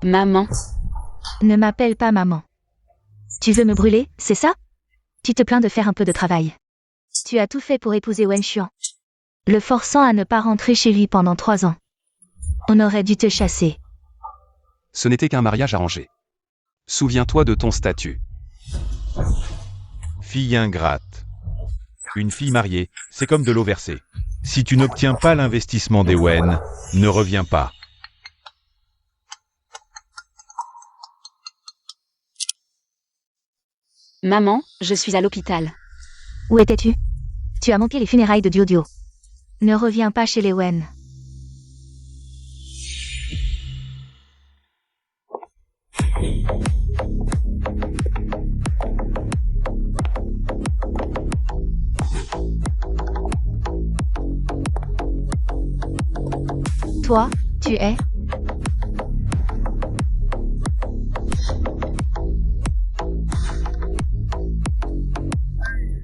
Maman, Ne m'appelle pas maman. Tu veux me brûler, c'est ça? Tu te plains de faire un peu de travail. Tu as tout fait pour épouser Wen Xuan, le forçant à ne pas rentrer chez lui pendant 3 ans. On aurait dû te chasser. Ce n'était qu'un mariage arrangé. Souviens-toi de ton statut. Fille ingrate. Une fille mariée, c'est comme de l'eau versée. Si tu n'obtiens pas l'investissement des Wen, ne reviens pas. maman, je suis à l'hôpital. Où étais-tu? Tu as manqué les funérailles de Dio. Ne reviens pas chez les Wen. Toi, tu es...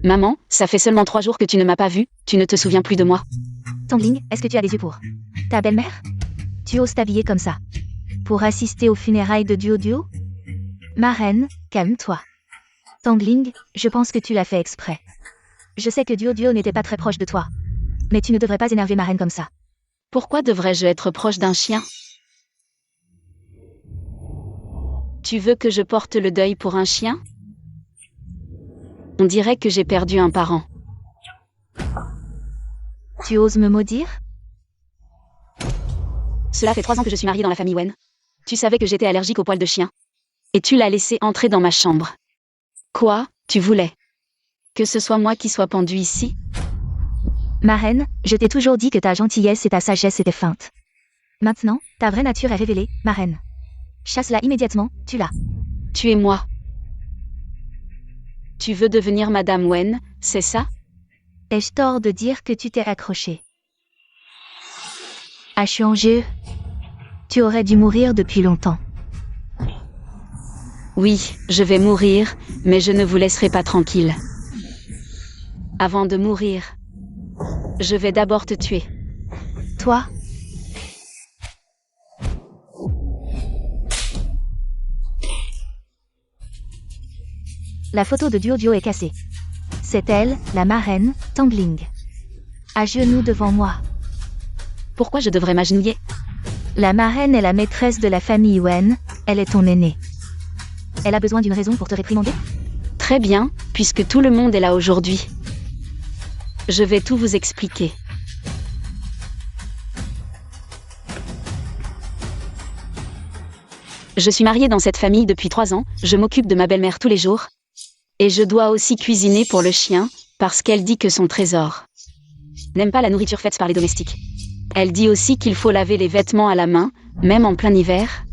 Maman, ça fait seulement 3 jours que tu ne m'as pas vue, tu ne te souviens plus de moi. Tangling, est-ce que tu as des yeux pour ta belle-mère? Tu oses t'habiller comme ça pour assister aux funérailles de Dio? Ma reine, calme-toi. Tangling, je pense que tu l'as fait exprès. Je sais que Dio n'était pas très proche de toi. Mais tu ne devrais pas énerver ma reine comme ça. Pourquoi devrais-je être proche d'un chien? Tu veux que je porte le deuil pour un chien? On dirait que j'ai perdu un parent. Tu oses me maudire? Cela fait 3 ans que je suis mariée dans la famille Wen. Tu savais que j'étais allergique aux poils de chien. Et tu l'as laissé entrer dans ma chambre. Quoi, tu voulais que ce soit moi qui sois pendue ici? Ma reine, je t'ai toujours dit que ta gentillesse et ta sagesse étaient feintes. Maintenant, ta vraie nature est révélée, ma reine. Chasse-la immédiatement, tue-la. Tu es moi. Tu veux devenir Madame Wen, c'est ça? Ai-je tort de dire que tu t'es accroché? À Xuanjie, tu aurais dû mourir depuis longtemps. Oui, je vais mourir, mais je ne vous laisserai pas tranquille. Avant de mourir, je vais d'abord te tuer. Toi? La photo de Dio est cassée. C'est elle, la marraine, Tangling. À genoux devant moi. Pourquoi je devrais m'agenouiller? La marraine est la maîtresse de la famille Wen, elle est ton aînée. Elle a besoin d'une raison pour te réprimander? Très bien, puisque tout le monde est là aujourd'hui. Je vais tout vous expliquer. Je suis mariée dans cette famille depuis 3 ans, je m'occupe de ma belle-mère tous les jours. Et je dois aussi cuisiner pour le chien, parce qu'elle dit que son trésor n'aime pas la nourriture faite par les domestiques. Elle dit aussi qu'il faut laver les vêtements à la main, même en plein hiver.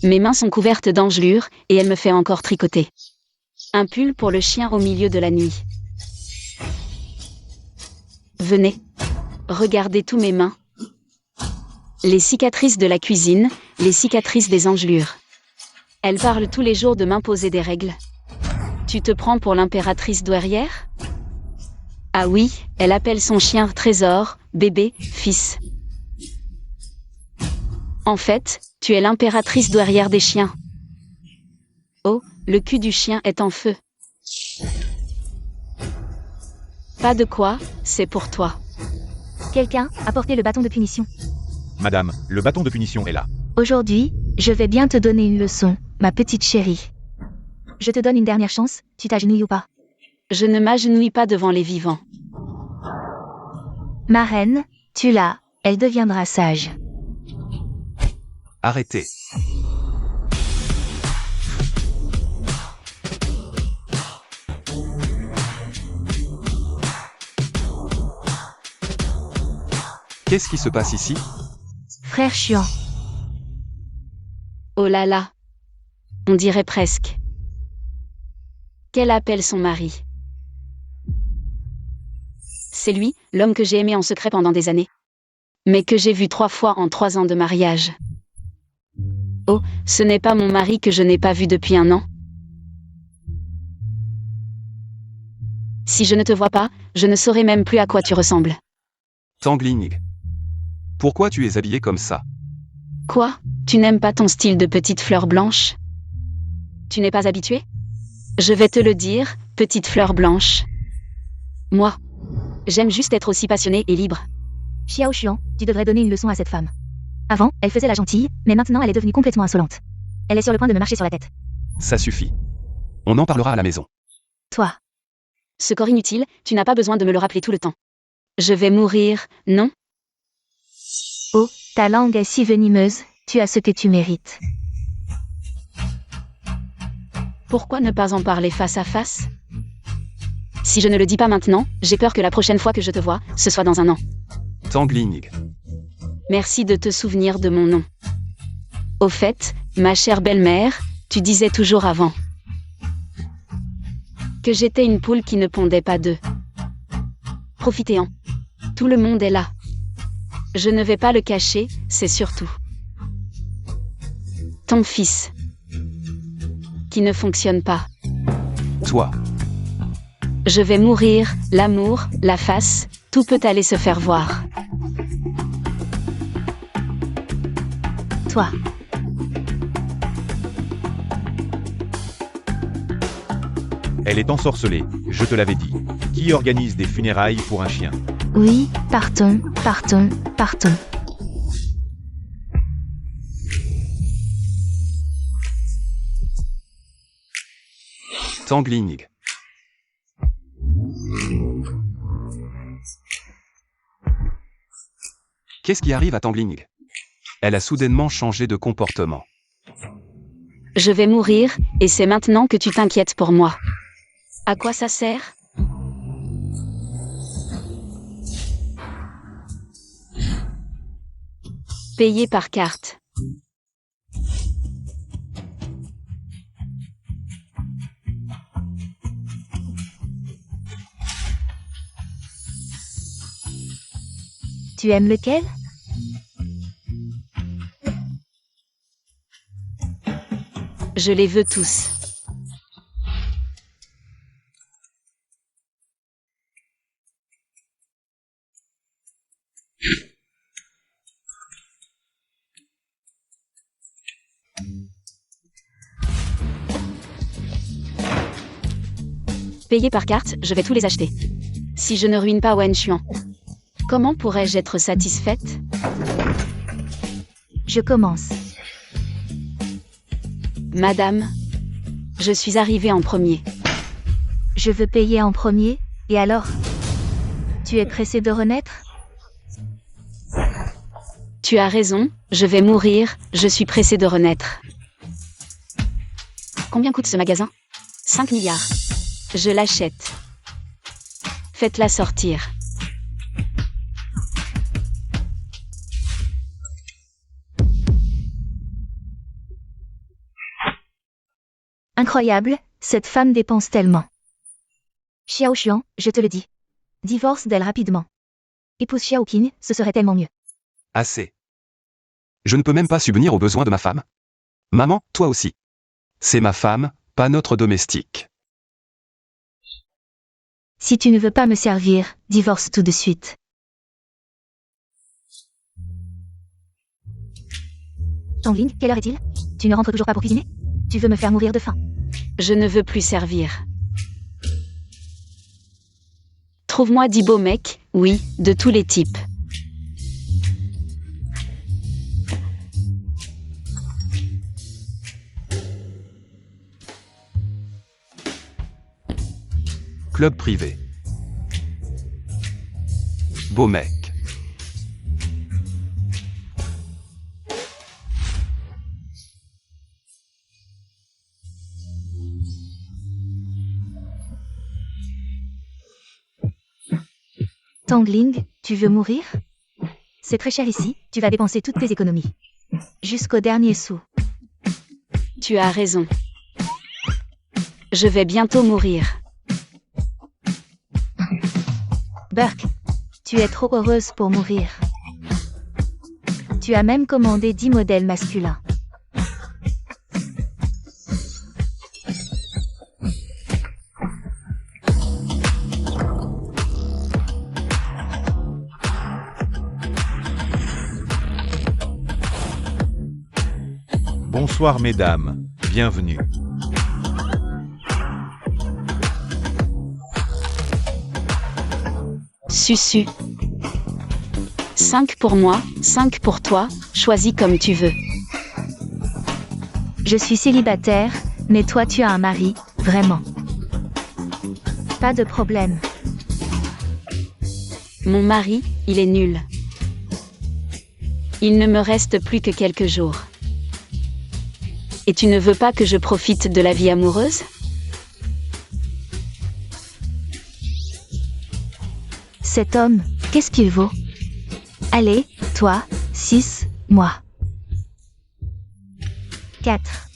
Mes mains sont couvertes d'engelures, et elle me fait encore tricoter un pull pour le chien au milieu de la nuit. Venez, regardez tous mes mains. Les cicatrices de la cuisine, les cicatrices des engelures. Elle parle tous les jours de m'imposer des règles. Tu te prends pour l'impératrice douairière? Ah oui, elle appelle son chien trésor, bébé, fils. En fait, tu es l'impératrice douairière des chiens. Oh, le cul du chien est en feu. Pas de quoi, c'est pour toi. Quelqu'un, apportez le bâton de punition. Madame, le bâton de punition est là. Aujourd'hui, je vais bien te donner une leçon, ma petite chérie. Je te donne une dernière chance, tu t'agenouilles ou pas? Je ne m'agenouille pas devant les vivants. Ma reine, tu l'as, elle deviendra sage. Arrêtez. Qu'est-ce qui se passe ici? Frère Xuan. Oh là là. On dirait presque qu'elle appelle son mari. C'est lui, l'homme que j'ai aimé en secret pendant des années. Mais que j'ai vu 3 fois en 3 ans de mariage. Oh, ce n'est pas mon mari que je n'ai pas vu depuis 1 an. Si je ne te vois pas, je ne saurais même plus à quoi tu ressembles. Tangling. Pourquoi tu es habillé comme ça? Quoi? Tu n'aimes pas ton style de petite fleur blanche? Tu n'es pas habitué? Je vais te le dire, petite fleur blanche. Moi, j'aime juste être aussi passionnée et libre. Xiao Xuan, tu devrais donner une leçon à cette femme. Avant, elle faisait la gentille, mais maintenant elle est devenue complètement insolente. Elle est sur le point de me marcher sur la tête. Ça suffit. On en parlera à la maison. Toi, Ce corps inutile, tu n'as pas besoin de me le rappeler tout le temps. Je vais mourir, non? oh, ta langue est si venimeuse, tu as ce que tu mérites. Pourquoi ne pas en parler face à face? Si je ne le dis pas maintenant, j'ai peur que la prochaine fois que je te vois, ce soit dans un an. Tangling. Merci de te souvenir de mon nom. Au fait, ma chère belle-mère, tu disais toujours avant que j'étais une poule qui ne pondait pas d'œufs. Profitez-en. Tout le monde est là. Je ne vais pas le cacher, c'est surtout ton fils qui ne fonctionne pas. Toi. Je vais mourir, l'amour, la face, tout peut aller se faire voir. Toi, Elle est ensorcelée, je te l'avais dit. Qui organise des funérailles pour un chien? oui, partons, partons, partons. Tangling. Qu'est-ce qui arrive à Tangling? Elle a soudainement changé de comportement. Je vais mourir, et c'est maintenant que tu t'inquiètes pour moi. À quoi ça sert? Payer par carte. Tu aimes lequel? Je les veux tous. Payer par carte, je vais tous les acheter. Si je ne ruine pas Wen Xuan, comment pourrais-je être satisfaite? Je commence. Madame, je suis arrivée en premier. Je veux payer en premier, et alors? Tu es pressé de renaître? Tu as raison, je vais mourir, je suis pressée de renaître. Combien coûte ce magasin? 5 milliards. Je l'achète. Faites-la sortir. Incroyable, cette femme dépense tellement. Xiao Xuan, je te le dis. Divorce d'elle rapidement. Épouse Xiao Qing, ce serait tellement mieux. Assez. Je ne peux même pas subvenir aux besoins de ma femme. Maman, toi aussi. C'est ma femme, pas notre domestique. Si tu ne veux pas me servir, divorce tout de suite. Tangling, quelle heure est-il? Tu ne rentres toujours pas pour cuisiner? Tu veux me faire mourir de faim? Je ne veux plus servir. Trouve-moi 10 beaux mecs, oui, de tous les types. Club privé. Beau mec. Tangling, tu veux mourir? C'est très cher ici, tu vas dépenser toutes tes économies. Jusqu'au dernier sou. Tu as raison. Je vais bientôt mourir. Burke, tu es trop heureuse pour mourir. Tu as même commandé 10 modèles masculins. Bonsoir mesdames, bienvenue. Susu. 5 pour moi, 5 pour toi, choisis comme tu veux. Je suis célibataire, mais toi tu as un mari, vraiment. Pas de problème. Mon mari, il est nul. Il ne me reste plus que quelques jours. Et tu ne veux pas que je profite de la vie amoureuse ? Cet homme, qu'est-ce qu'il vaut? Allez, toi, 6, moi. 4.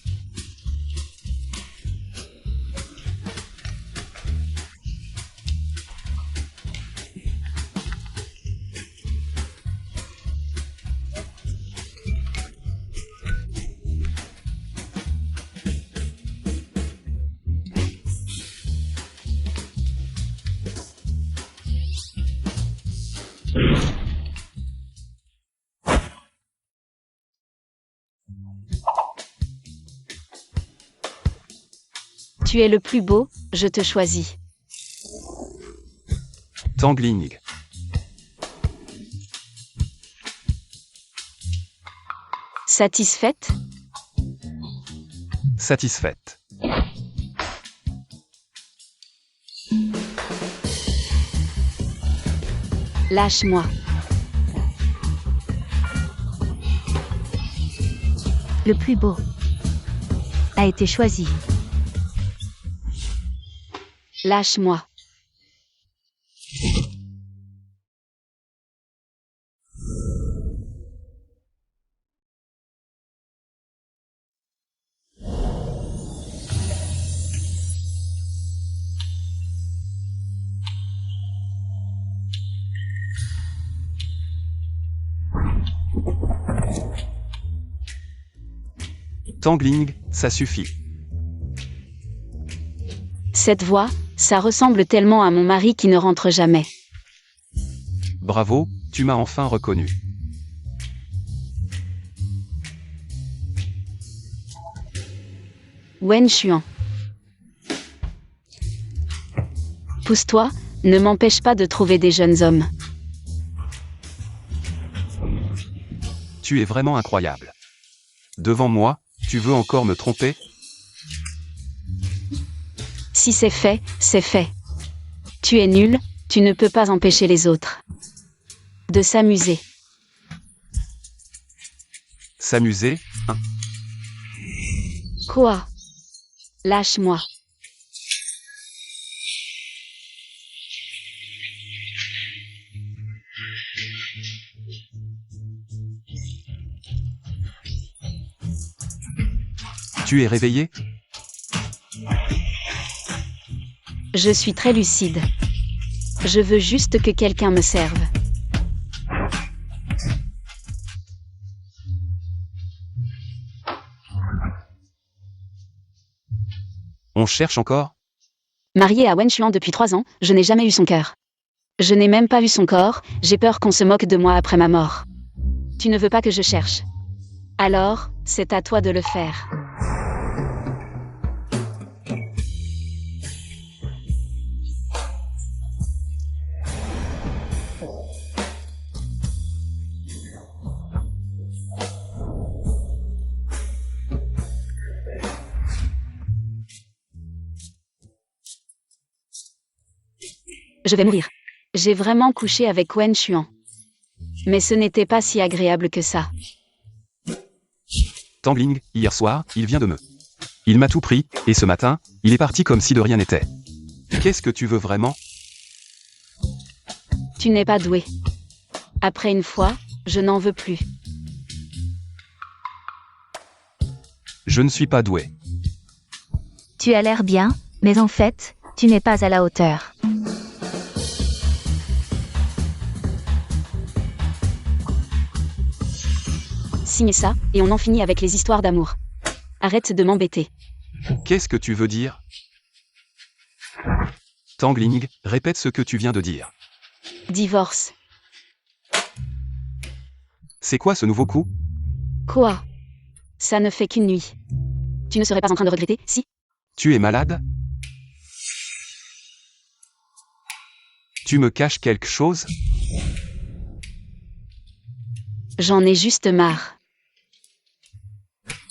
Tu es le plus beau, je te choisis. Tangling. Satisfaite ? Satisfaite. Lâche-moi. Le plus beau a été choisi. Lâche-moi. Tangling, ça suffit. Cette voix, ça ressemble tellement à mon mari qui ne rentre jamais. Bravo, tu m'as enfin reconnu. Wen Xuan. Pousse-toi, ne m'empêche pas de trouver des jeunes hommes. Tu es vraiment incroyable. Devant moi, tu veux encore me tromper ? Si c'est fait, c'est fait. Tu es nul, tu ne peux pas empêcher les autres de s'amuser. S'amuser, hein ? Quoi ? Lâche-moi. Tu es réveillé ? Je suis très lucide. Je veux juste que quelqu'un me serve. On cherche encore ? Mariée à Wen Xuan depuis 3 ans, je n'ai jamais eu son cœur. Je n'ai même pas vu son corps, j'ai peur qu'on se moque de moi après ma mort. Tu ne veux pas que je cherche. Alors, c'est à toi de le faire. Je vais mourir. J'ai vraiment couché avec Wen Xuan. Mais ce n'était pas si agréable que ça. Tangling, hier soir, il vient de me. Il m'a tout pris, et ce matin, il est parti comme si de rien n'était. Qu'est-ce que tu veux vraiment ? Tu n'es pas doué. Après une fois, je n'en veux plus. Je ne suis pas doué. Tu as l'air bien, mais en fait, tu n'es pas à la hauteur. Signe ça, et on en finit avec les histoires d'amour. Arrête de m'embêter. Qu'est-ce que tu veux dire ? Tangling, répète ce que tu viens de dire. Divorce. C'est quoi ce nouveau coup ? Quoi ? Ça ne fait qu'une nuit. Tu ne serais pas en train de regretter, si? Tu es malade? Tu me caches quelque chose? J'en ai juste marre.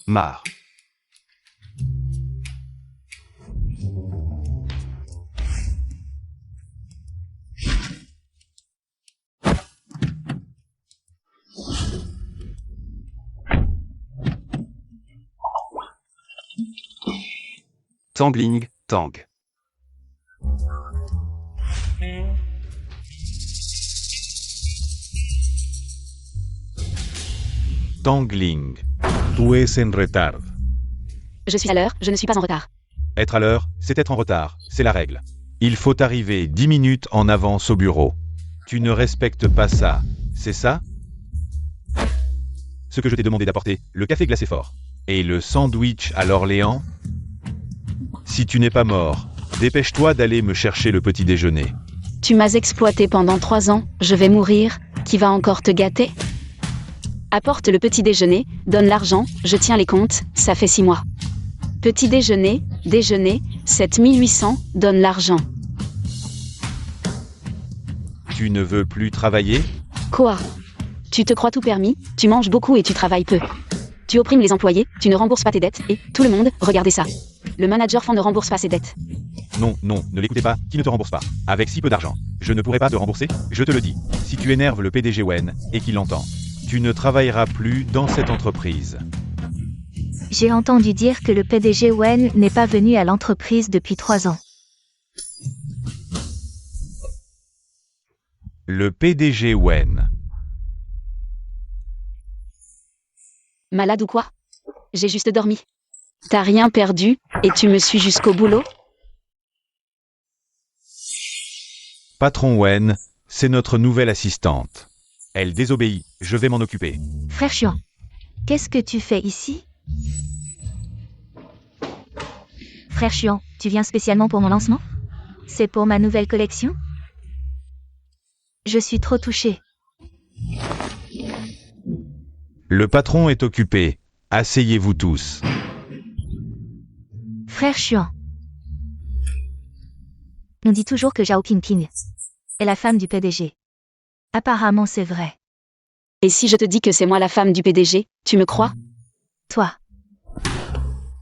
Marre. Tangling, tang. Tangling. Tú es en retard. Je suis à l'heure, je ne suis pas en retard. Être à l'heure, c'est être en retard, c'est la règle. Il faut arriver 10 minutes en avance au bureau. Tu ne respectes pas ça, c'est ça? Ce que je t'ai demandé d'apporter, le café glacé fort. Et le sandwich à l'Orléans? Si tu n'es pas mort, dépêche-toi d'aller me chercher le petit déjeuner. Tu m'as exploité pendant 3 ans, je vais mourir, qui va encore te gâter? Apporte le petit déjeuner, donne l'argent, je tiens les comptes, ça fait 6 mois. Petit déjeuner, 7800, donne l'argent. Tu ne veux plus travailler? Quoi? Tu te crois tout permis, tu manges beaucoup et tu travailles peu. Tu opprimes les employés, tu ne rembourses pas tes dettes, et, tout le monde, regardez ça. Le manager Fan ne rembourse pas ses dettes. Non, non, ne l'écoutez pas, qui ne te rembourse pas. Avec si peu d'argent, je ne pourrai pas te rembourser, je te le dis. Si tu énerves le PDG Wen, et qu'il l'entend, tu ne travailleras plus dans cette entreprise. J'ai entendu dire que le PDG Wen n'est pas venu à l'entreprise depuis 3 ans. Le PDG Wen. Malade ou quoi? J'ai juste dormi. T'as rien perdu, et tu me suis jusqu'au boulot? Patron Wen, c'est notre nouvelle assistante. Elle désobéit, je vais m'en occuper. Frère Chuan, qu'est-ce que tu fais ici? Frère Chuan, tu viens spécialement pour mon lancement? C'est pour ma nouvelle collection? Je suis trop touchée. Le patron est occupé. Asseyez-vous tous. Frère Chuan. On dit toujours que Zhao Pingping est la femme du PDG. Apparemment c'est vrai. Et si je te dis que c'est moi la femme du PDG, tu me crois? Toi,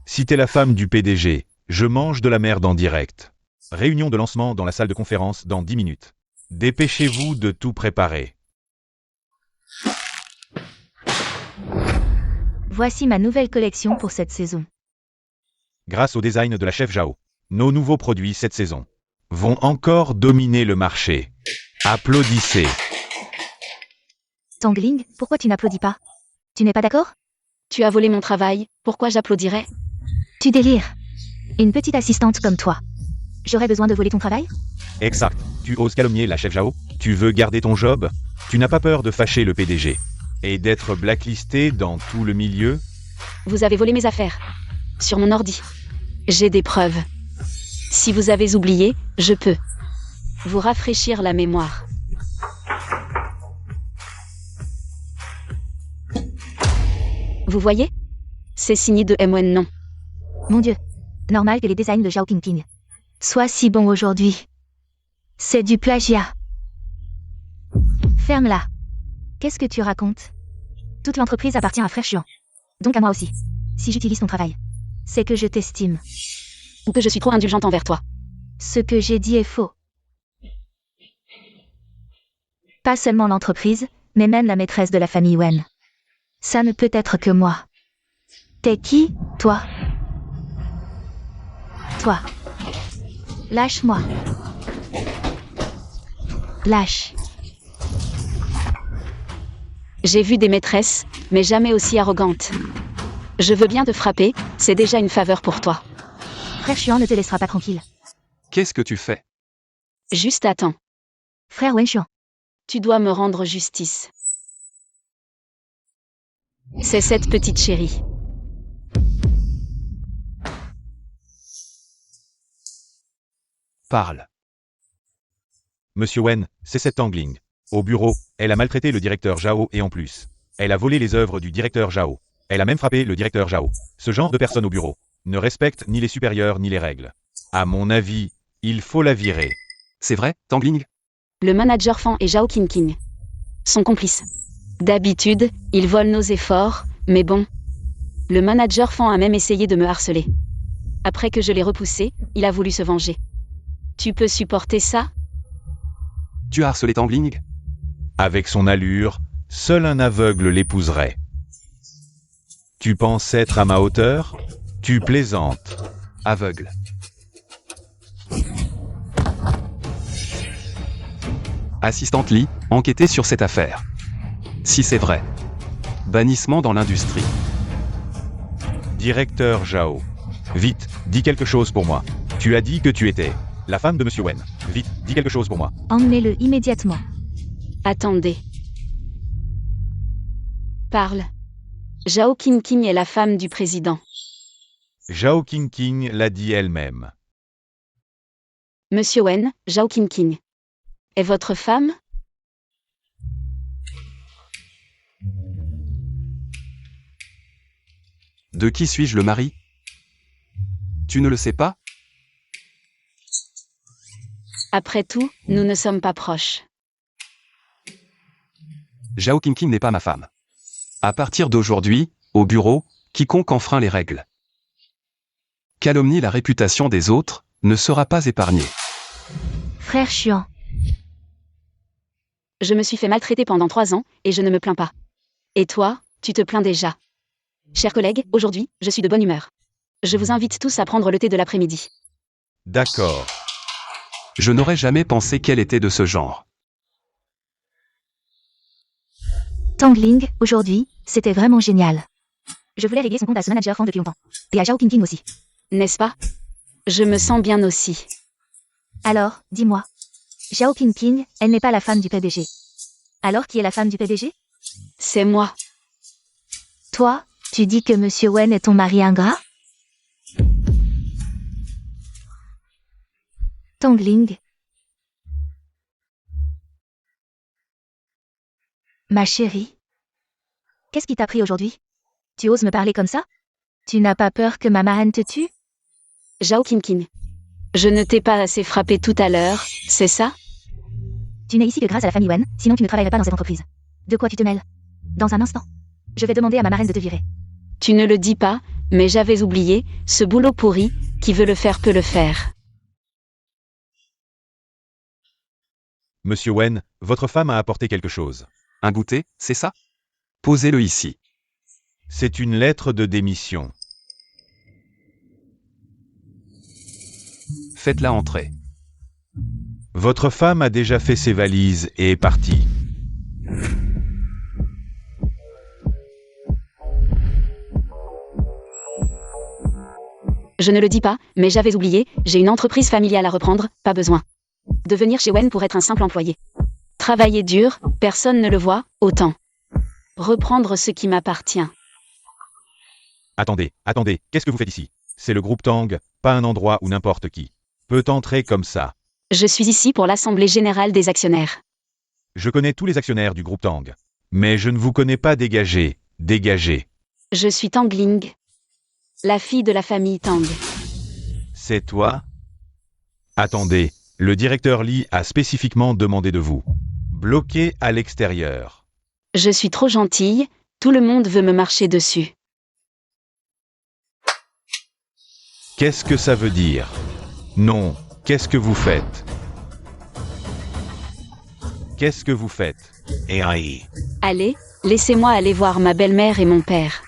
Si t'es la femme du PDG, je mange de la merde en direct. Réunion de lancement dans la salle de conférence dans 10 minutes. Dépêchez-vous de tout préparer. voici ma nouvelle collection pour cette saison. Grâce au design de la chef Zhao, nos nouveaux produits cette saison vont encore dominer le marché. Applaudissez. Tangling, pourquoi tu n'applaudis pas? Tu n'es pas d'accord? Tu as volé mon travail, pourquoi j'applaudirais? Tu délires. Une petite assistante comme toi. J'aurais besoin de voler ton travail? Exact. Tu oses calomnier la chef Zhao? Tu veux garder ton job? Tu n'as pas peur de fâcher le PDG? Et d'être blacklisté dans tout le milieu? Vous avez volé mes affaires. Sur mon ordi. J'ai des preuves. Si vous avez oublié, je peux vous rafraîchir la mémoire. Vous voyez? C'est signé de M1 non. Mon Dieu. Normal que les designs de Zhao Pingping soient si bons aujourd'hui. C'est du plagiat. Ferme-la. Qu'est-ce que tu racontes? Toute l'entreprise appartient à Frère Chuan. Donc à moi aussi. Si j'utilise ton travail, c'est que je t'estime. Ou que je suis trop indulgente envers toi. Ce que j'ai dit est faux. Pas seulement l'entreprise, mais même la maîtresse de la famille Wen. Ça ne peut être que moi. T'es qui, toi? Toi. Lâche-moi. Lâche. J'ai vu des maîtresses, mais jamais aussi arrogantes. Je veux bien te frapper, c'est déjà une faveur pour toi. Frère Chuan ne te laissera pas tranquille. Qu'est-ce que tu fais? Juste attends. Frère Wen Chuan. Tu dois me rendre justice. C'est cette petite chérie. Parle. Monsieur Wen, c'est cette Tangling. Au bureau, elle a maltraité le directeur Zhao et en plus, elle a volé les œuvres du directeur Zhao. Elle a même frappé le directeur Zhao. Ce genre de personne au bureau ne respecte ni les supérieurs ni les règles. À mon avis, il faut la virer. C'est vrai, Tangling? Le manager Fan et Zhao Qingqing sont complices. D'habitude, ils volent nos efforts, mais bon. Le manager Fan a même essayé de me harceler. Après que je l'ai repoussé, il a voulu se venger. Tu peux supporter ça? Tu as harcelé Tangling? Avec son allure, seul un aveugle l'épouserait. Tu penses être à ma hauteur? Tu plaisantes. Aveugle. Assistante Lee, enquêtez sur cette affaire. Si c'est vrai. Bannissement dans l'industrie. Directeur Zhao. Vite, dis quelque chose pour moi. Tu as dit que tu étais la femme de Monsieur Wen. Vite, dis quelque chose pour moi. Emmenez-le immédiatement. Attendez. Parle. Zhao Qingqing est la femme du président. Zhao Qingqing l'a dit elle-même. Monsieur Wen, Zhao Qingqing est votre femme? De qui suis-je le mari? Tu ne le sais pas? Après tout, nous ne sommes pas proches. Zhao Qingqing n'est pas ma femme. À partir d'aujourd'hui, au bureau, quiconque enfreint les règles, calomnie la réputation des autres, ne sera pas épargné. Frère chiant. Je me suis fait maltraiter pendant 3 ans, et je ne me plains pas. Et toi, tu te plains déjà. Chers collègues, aujourd'hui, je suis de bonne humeur. Je vous invite tous à prendre le thé de l'après-midi. D'accord. Je n'aurais jamais pensé qu'elle était de ce genre. Tangling, aujourd'hui, c'était vraiment génial. Je voulais régler son compte à ce manager Fan depuis longtemps. Et à Zhao Qingqing aussi. N'est-ce pas? Je me sens bien aussi. Alors, dis-moi. Zhao Qingqing, elle n'est pas la femme du PDG. Alors qui est la femme du PDG? C'est moi. Toi, tu dis que Monsieur Wen est ton mari ingrat? Tangling. Ma chérie. Qu'est-ce qui t'a pris aujourd'hui? Tu oses me parler comme ça? Tu n'as pas peur que ma marraine te tue? Zhao Qingqing. Je ne t'ai pas assez frappé tout à l'heure, c'est ça? Tu n'es ici que grâce à la famille Wen, sinon tu ne travaillerais pas dans cette entreprise. De quoi tu te mêles? Dans un instant. Je vais demander à ma marraine de te virer. Tu ne le dis pas, mais j'avais oublié, ce boulot pourri, qui veut le faire peut le faire. Monsieur Wen, votre femme a apporté quelque chose. Un goûter, c'est ça? Posez-le ici. C'est une lettre de démission. Faites-la entrer. Votre femme a déjà fait ses valises et est partie. Je ne le dis pas, mais j'avais oublié, j'ai une entreprise familiale à reprendre, pas besoin de venir chez Wen pour être un simple employé. Travailler dur, personne ne le voit, autant reprendre ce qui m'appartient. Attendez, qu'est-ce que vous faites ici? C'est le groupe Tang, pas un endroit où n'importe qui peut entrer comme ça. Je suis ici pour l'Assemblée Générale des Actionnaires. Je connais tous les actionnaires du groupe Tang. Mais je ne vous connais pas, dégagez. Je suis Tangling, la fille de la famille Tang. C'est toi? Attendez, le directeur Lee a spécifiquement demandé de vous. Bloqué à l'extérieur. Je suis trop gentille, tout le monde veut me marcher dessus. Qu'est-ce que ça veut dire? Non, qu'est-ce que vous faites? Qu'est-ce que vous faites? Allez, laissez-moi aller voir ma belle-mère et mon père.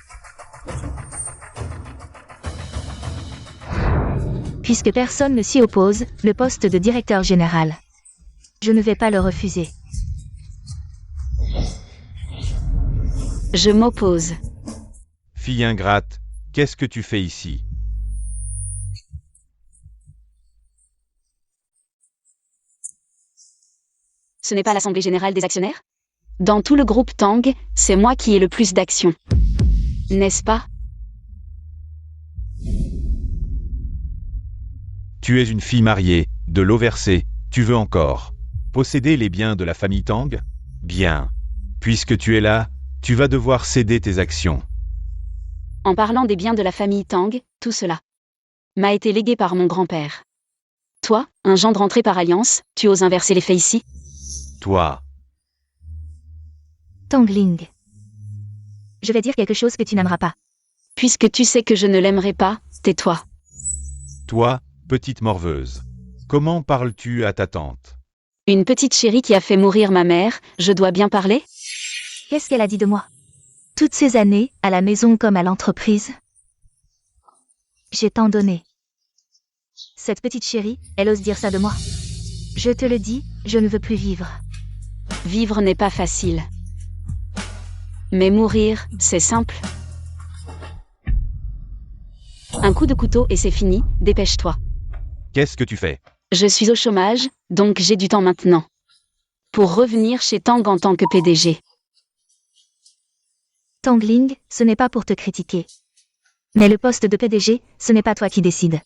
Puisque personne ne s'y oppose, le poste de directeur général. Je ne vais pas le refuser. Je m'oppose. Fille ingrate, qu'est-ce que tu fais ici? Ce n'est pas l'Assemblée Générale des Actionnaires? Dans tout le groupe Tang, c'est moi qui ai le plus d'actions. N'est-ce pas? Tu es une fille mariée, de l'eau versée, tu veux encore posséder les biens de la famille Tang? Bien. Puisque tu es là, tu vas devoir céder tes actions. En parlant des biens de la famille Tang, tout cela m'a été légué par mon grand-père. Toi, un gendre rentré par alliance, tu oses inverser les faits ici? Toi, Tangling. Je vais dire quelque chose que tu n'aimeras pas. Puisque tu sais que je ne l'aimerai pas, tais-toi. toi, petite morveuse. Comment parles-tu à ta tante? Une petite chérie qui a fait mourir ma mère, je dois bien parler? Qu'est-ce qu'elle a dit de moi? Toutes ces années, à la maison comme à l'entreprise, j'ai tant donné. Cette petite chérie, elle ose dire ça de moi. Je te le dis, je ne veux plus vivre. Vivre n'est pas facile. Mais mourir, c'est simple. Un coup de couteau et c'est fini, dépêche-toi. Qu'est-ce que tu fais? Je suis au chômage, donc j'ai du temps maintenant. Pour revenir chez Tang en tant que PDG. Tangling, ce n'est pas pour te critiquer. Mais le poste de PDG, ce n'est pas toi qui décides.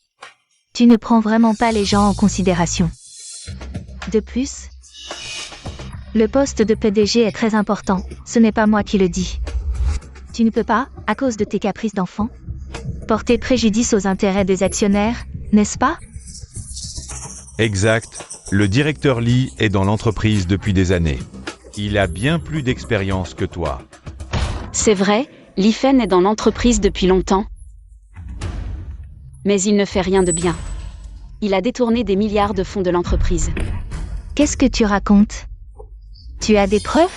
Tu ne prends vraiment pas les gens en considération. De plus, le poste de PDG est très important, ce n'est pas moi qui le dis. Tu ne peux pas, à cause de tes caprices d'enfant, porter préjudice aux intérêts des actionnaires, n'est-ce pas? Exact. Le directeur Lee est dans l'entreprise depuis des années. Il a bien plus d'expérience que toi. C'est vrai, Li Fen est dans l'entreprise depuis longtemps. Mais il ne fait rien de bien. Il a détourné des milliards de fonds de l'entreprise. Qu'est-ce que tu racontes? Tu as des preuves?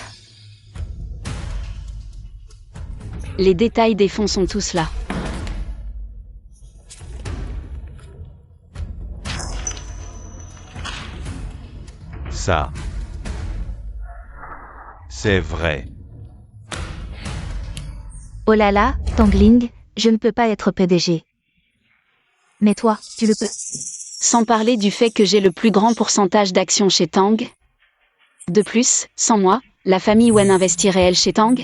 Les détails des fonds sont tous là. Ça, c'est vrai. Oh là là, Tangling, je ne peux pas être PDG. Mais toi, tu le peux. Sans parler du fait que j'ai le plus grand pourcentage d'actions chez Tang. De plus, sans moi, la famille Wen investirait-elle chez Tang?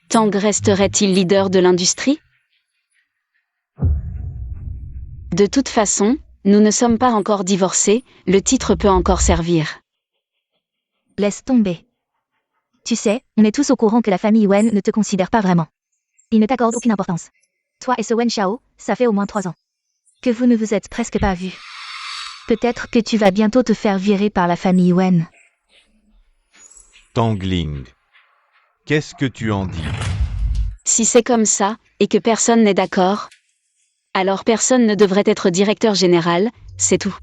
Tang resterait-il leader de l'industrie? De toute façon, nous ne sommes pas encore divorcés, le titre peut encore servir. Laisse tomber. Tu sais, on est tous au courant que la famille Wen ne te considère pas vraiment. Ils ne t'accordent aucune importance. Toi et ce Wen Xiao, ça fait au moins 3 ans. Que vous ne vous êtes presque pas vus. Peut-être que tu vas bientôt te faire virer par la famille Wen. Tangling. Qu'est-ce que tu en dis? Si c'est comme ça, et que personne n'est d'accord, alors personne ne devrait être directeur général, c'est tout.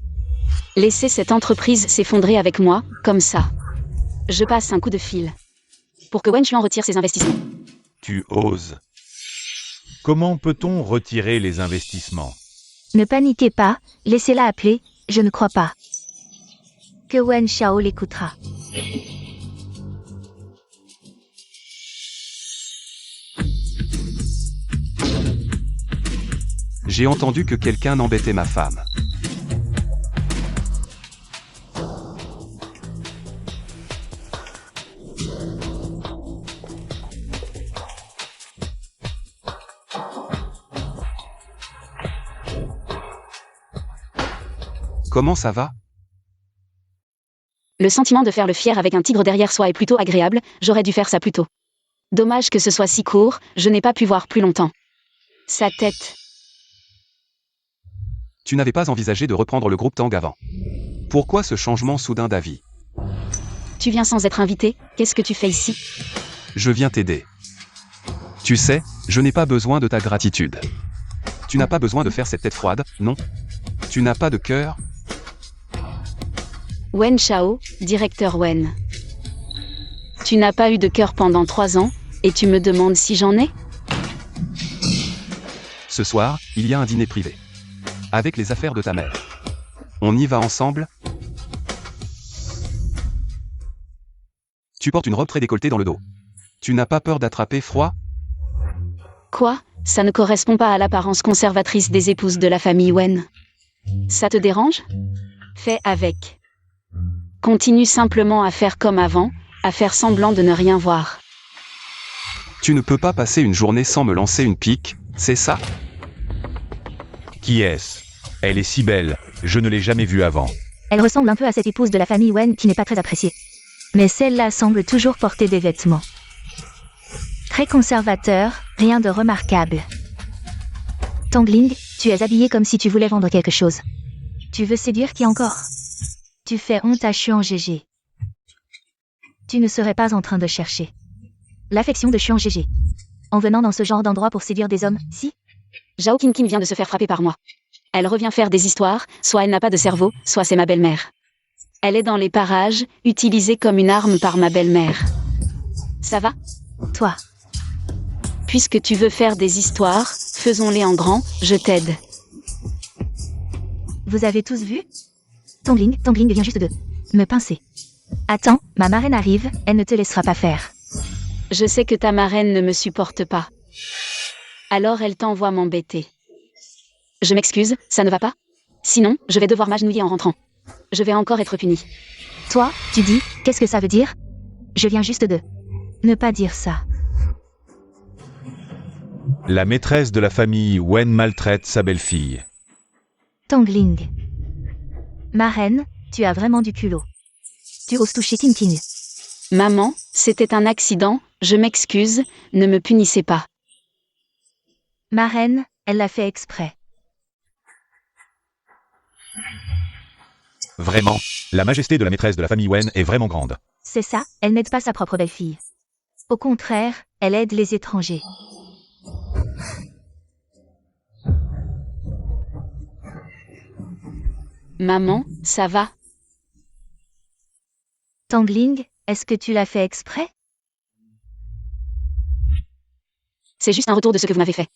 Laissez cette entreprise s'effondrer avec moi, comme ça. Je passe un coup de fil. Pour que Wen Chuan retire ses investissements. Tu oses. Comment peut-on retirer les investissements? Ne paniquez pas, laissez-la appeler, je ne crois pas que Wen Xiao l'écoutera. J'ai entendu que quelqu'un embêtait ma femme. Comment ça va? Le sentiment de faire le fier avec un tigre derrière soi est plutôt agréable, j'aurais dû faire ça plus tôt. Dommage que ce soit si court, je n'ai pas pu voir plus longtemps. Sa tête. Tu n'avais pas envisagé de reprendre le groupe Tang avant. Pourquoi ce changement soudain d'avis? Tu viens sans être invité, qu'est-ce que tu fais ici? Je viens t'aider. Tu sais, je n'ai pas besoin de ta gratitude. Tu n'as pas besoin de faire cette tête froide, non? Tu n'as pas de cœur? Wen Xiao, directeur Wen. Tu n'as pas eu de cœur pendant 3 ans, et tu me demandes si j'en ai? Ce soir, il y a un dîner privé. Avec les affaires de ta mère. On y va ensemble? Tu portes une robe très décolletée dans le dos. Tu n'as pas peur d'attraper froid? Quoi? Ça ne correspond pas à l'apparence conservatrice des épouses de la famille Wen. Ça te dérange? Fais avec. Continue simplement à faire comme avant, à faire semblant de ne rien voir. Tu ne peux pas passer une journée sans me lancer une pique, c'est ça? Qui est-ce? Elle est si belle, je ne l'ai jamais vue avant. Elle ressemble un peu à cette épouse de la famille Wen qui n'est pas très appréciée. Mais celle-là semble toujours porter des vêtements très conservateurs, rien de remarquable. Tangling, tu es habillé comme si tu voulais vendre quelque chose. Tu veux séduire qui encore? Tu fais honte à Xuan GG. Tu ne serais pas en train de chercher l'affection de Xuan GG en venant dans ce genre d'endroit pour séduire des hommes, si? Zhao Qingqing vient de se faire frapper par moi. Elle revient faire des histoires, soit elle n'a pas de cerveau, soit c'est ma belle-mère. Elle est dans les parages, utilisée comme une arme par ma belle-mère. Ça va? Toi, Puisque tu veux faire des histoires, faisons-les en grand, je t'aide. vous avez tous vu? Tangling vient juste de me pincer. Attends, ma marraine arrive, elle ne te laissera pas faire. Je sais que ta marraine ne me supporte pas. Alors elle t'envoie m'embêter. Je m'excuse, ça ne va pas? Sinon, je vais devoir m'agenouiller en rentrant. Je vais encore être punie. Toi, tu dis, qu'est-ce que ça veut dire? Je viens juste de ne pas dire ça. La maîtresse de la famille Wen maltraite sa belle-fille. Tangling. Marraine, tu as vraiment du culot. Tu oses toucher Tintin. Maman, c'était un accident, je m'excuse, ne me punissez pas. Marraine, elle l'a fait exprès. Vraiment, la majesté de la maîtresse de la famille Wen est vraiment grande. C'est ça, elle n'aide pas sa propre belle-fille. Au contraire, elle aide les étrangers. Maman, ça va? Tangling, est-ce que tu l'as fait exprès? C'est juste un retour de ce que vous m'avez fait.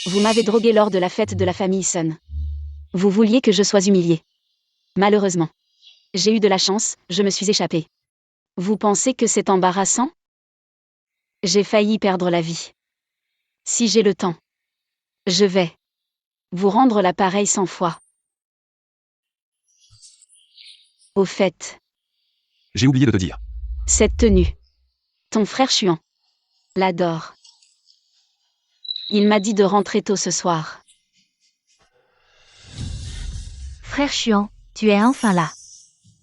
Vous m'avez drogué lors de la fête de la famille Sun. Vous vouliez que je sois humiliée. Malheureusement. J'ai eu de la chance, je me suis échappée. Vous pensez que c'est embarrassant? J'ai failli perdre la vie. Si j'ai le temps, je vais vous rendre l'appareil 100 fois. Au fait, J'ai oublié de te dire. cette tenue, ton frère Xuan l'adore. Il m'a dit de rentrer tôt ce soir. Frère Xuan, tu es enfin là.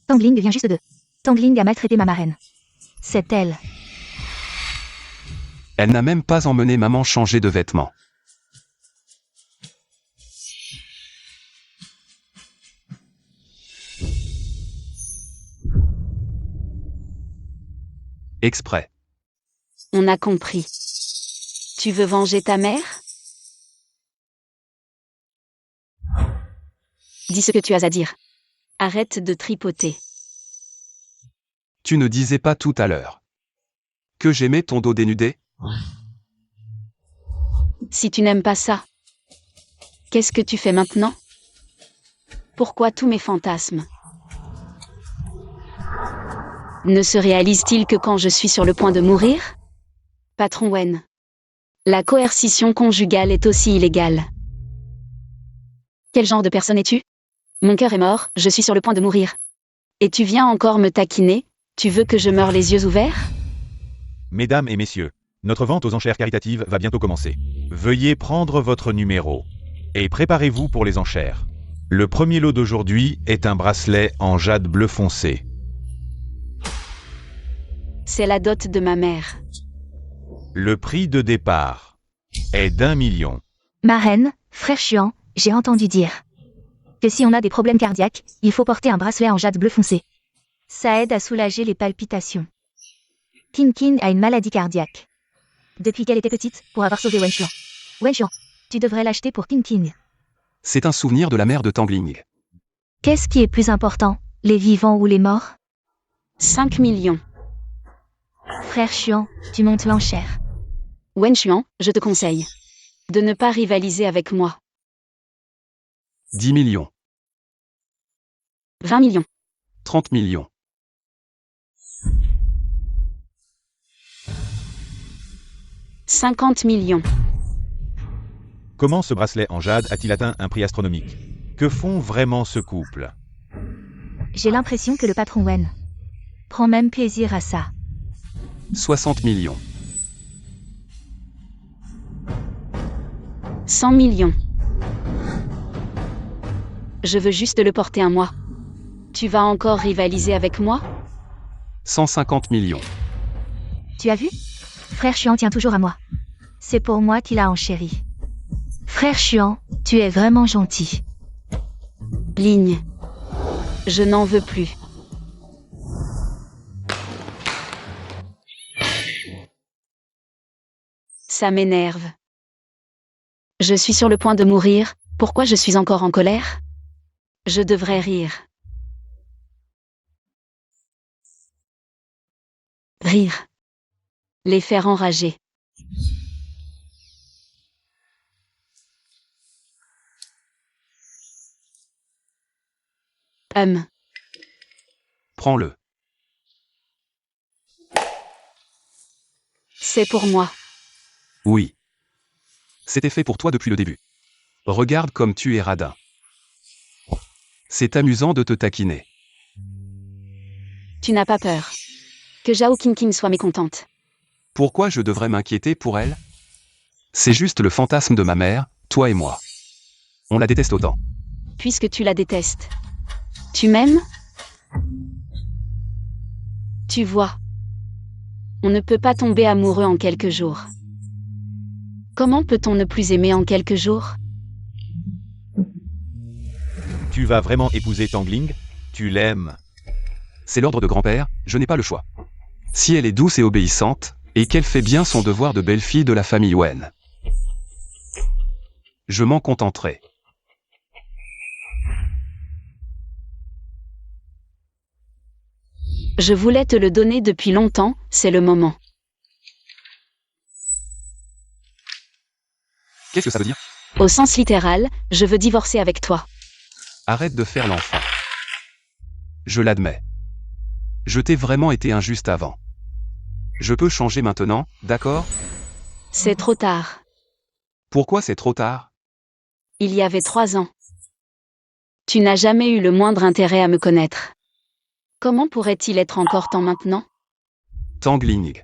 Tangling vient juste de... Tangling a maltraité ma marraine. C'est elle. Elle n'a même pas emmené maman changer de vêtements. Exprès. On a compris. Tu veux venger ta mère? Dis ce que tu as à dire. Arrête de tripoter. Tu ne disais pas tout à l'heure que j'aimais ton dos dénudé? Si tu n'aimes pas ça, qu'est-ce que tu fais maintenant? Pourquoi tous mes fantasmes ne se réalisent-ils que quand je suis sur le point de mourir? Patron Wen. La coercition conjugale est aussi illégale. Quel genre de personne es-tu? Mon cœur est mort, je suis sur le point de mourir. Et tu viens encore me taquiner? Tu veux que je meure les yeux ouverts? Mesdames et messieurs, notre vente aux enchères caritatives va bientôt commencer. Veuillez prendre votre numéro et préparez-vous pour les enchères. Le premier lot d'aujourd'hui est un bracelet en jade bleu foncé. C'est la dot de ma mère. Le prix de départ est d'1 million. Marraine, frère Xuan, j'ai entendu dire que si on a des problèmes cardiaques, il faut porter un bracelet en jade bleu foncé. Ça aide à soulager les palpitations. Tintin a une maladie cardiaque. Depuis qu'elle était petite, pour avoir sauvé Wen Xuan. Wen Xuan, tu devrais l'acheter pour Tintin. C'est un souvenir de la mère de Tangling. Qu'est-ce qui est plus important, les vivants ou les morts? 5 millions. Frère Xuan, tu montes l'enchère. Wen Xuan, je te conseille de ne pas rivaliser avec moi. 10 millions. 20 millions. 30 millions. 50 millions. Comment ce bracelet en jade a-t-il atteint un prix astronomique? Que font vraiment ce couple? J'ai l'impression que le patron Wen prend même plaisir à ça. 60 millions. 100 millions. Je veux juste le porter un mois. Tu vas encore rivaliser avec moi? 150 millions. Tu as vu? Frère Xuan tient toujours à moi. C'est pour moi qu'il a enchéri. Frère Xuan, tu es vraiment gentil. Ligne. Je n'en veux plus. Ça m'énerve. Je suis sur le point de mourir, pourquoi je suis encore en colère? Je devrais rire. Rire. Les faire enrager. Prends-le. C'est pour moi. Oui. C'était fait pour toi depuis le début. Regarde comme tu es radin. C'est amusant de te taquiner. Tu n'as pas peur. Que Zhao Qingqing soit mécontente. Pourquoi je devrais m'inquiéter pour elle? C'est juste le fantasme de ma mère, toi et moi. On la déteste autant. Puisque tu la détestes. Tu m'aimes? Tu vois. On ne peut pas tomber amoureux en quelques jours. Comment peut-on ne plus aimer en quelques jours? Tu vas vraiment épouser Tangling? Tu l'aimes? C'est l'ordre de grand-père, je n'ai pas le choix. Si elle est douce et obéissante, et qu'elle fait bien son devoir de belle-fille de la famille Wen, je m'en contenterai. Je voulais te le donner depuis longtemps, c'est le moment. Qu'est-ce que ça veut dire? Au sens littéral, je veux divorcer avec toi. Arrête de faire l'enfant. Je l'admets. Je t'ai vraiment été injuste avant. Je peux changer maintenant, d'accord? C'est trop tard. Pourquoi c'est trop tard? Il y avait 3 ans. Tu n'as jamais eu le moindre intérêt à me connaître. Comment pourrait-il être encore temps maintenant? Tangling.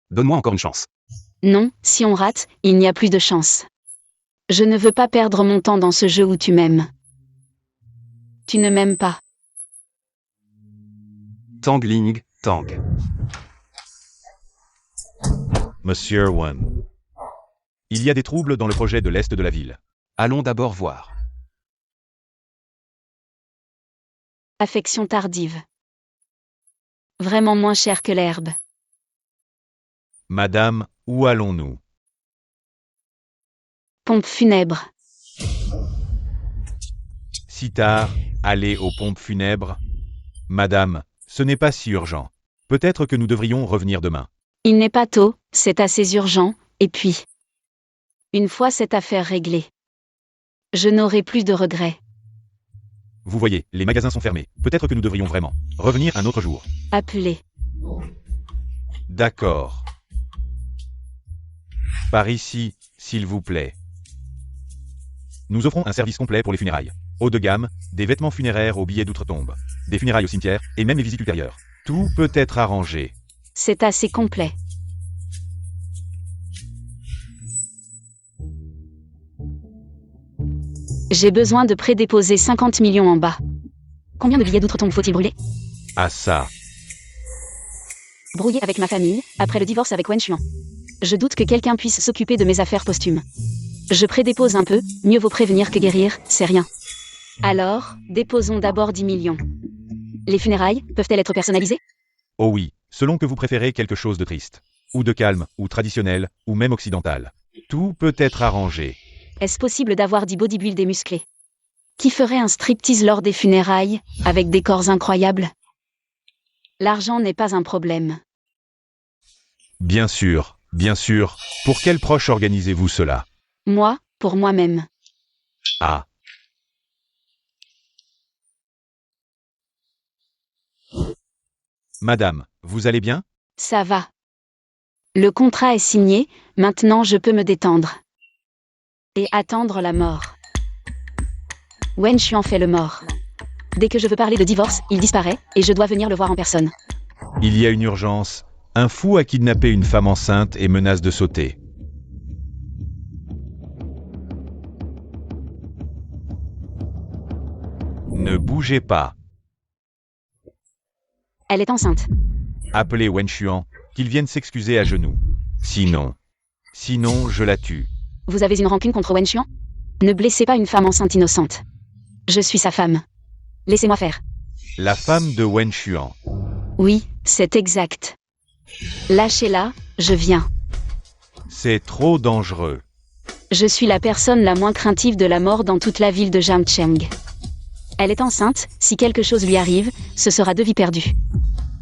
Donne-moi encore une chance. Non, si on rate, il n'y a plus de chance. Je ne veux pas perdre mon temps dans ce jeu où tu m'aimes. Tu ne m'aimes pas. Tangling, Tang. Monsieur Wen. Il y a des troubles dans le projet de l'Est de la ville. Allons d'abord voir. Affection tardive. Vraiment moins cher que l'herbe. Madame, où allons-nous? Pompe funèbre. Si tard, aller aux pompes funèbres? Madame, ce n'est pas si urgent. Peut-être que nous devrions revenir demain. Il n'est pas tôt, c'est assez urgent, et puis... Une fois cette affaire réglée, je n'aurai plus de regrets. Vous voyez, les magasins sont fermés. Peut-être que nous devrions vraiment revenir un autre jour. Appelez. D'accord. Par ici, s'il vous plaît. Nous offrons un service complet pour les funérailles. Haut de gamme, des vêtements funéraires aux billets d'outre-tombe, des funérailles au cimetière, et même les visites ultérieures. Tout peut être arrangé. C'est assez complet. J'ai besoin de prédéposer 50 millions en bas. Combien de billets d'outre-tombe faut-il brûler? Ah ça. Brouiller avec ma famille, après le divorce avec Wen Xuan. Je doute que quelqu'un puisse s'occuper de mes affaires posthumes. Je prédépose un peu, mieux vaut prévenir que guérir, c'est rien. Alors, déposons d'abord 10 millions. Les funérailles, peuvent-elles être personnalisées? Oh oui, selon que vous préférez quelque chose de triste, ou de calme, ou traditionnel, ou même occidental. Tout peut être arrangé. Est-ce possible d'avoir 10 bodybuildés musclés? Qui ferait un striptease lors des funérailles, avec des corps incroyables? L'argent n'est pas un problème. Bien sûr, bien sûr. Pour quel proche organisez-vous cela? Moi, pour moi-même. Ah. Madame, vous allez bien? Ça va. Le contrat est signé, maintenant je peux me détendre. Et attendre la mort. Wen Xuan fait le mort. Dès que je veux parler de divorce, il disparaît, et je dois venir le voir en personne. Il y a une urgence. Un fou a kidnappé une femme enceinte et menace de sauter. Ne bougez pas. Elle est enceinte. Appelez Wen Xuan, qu'il vienne s'excuser à genoux. Sinon... Sinon, je la tue. Vous avez une rancune contre Wen Xuan? Ne blessez pas une femme enceinte innocente. Je suis sa femme. Laissez-moi faire. La femme de Wen Xuan. Oui, c'est exact. Lâchez-la, je viens. C'est trop dangereux. Je suis la personne la moins craintive de la mort dans toute la ville de Jamcheng. Elle est enceinte, si quelque chose lui arrive, ce sera 2 vies perdues.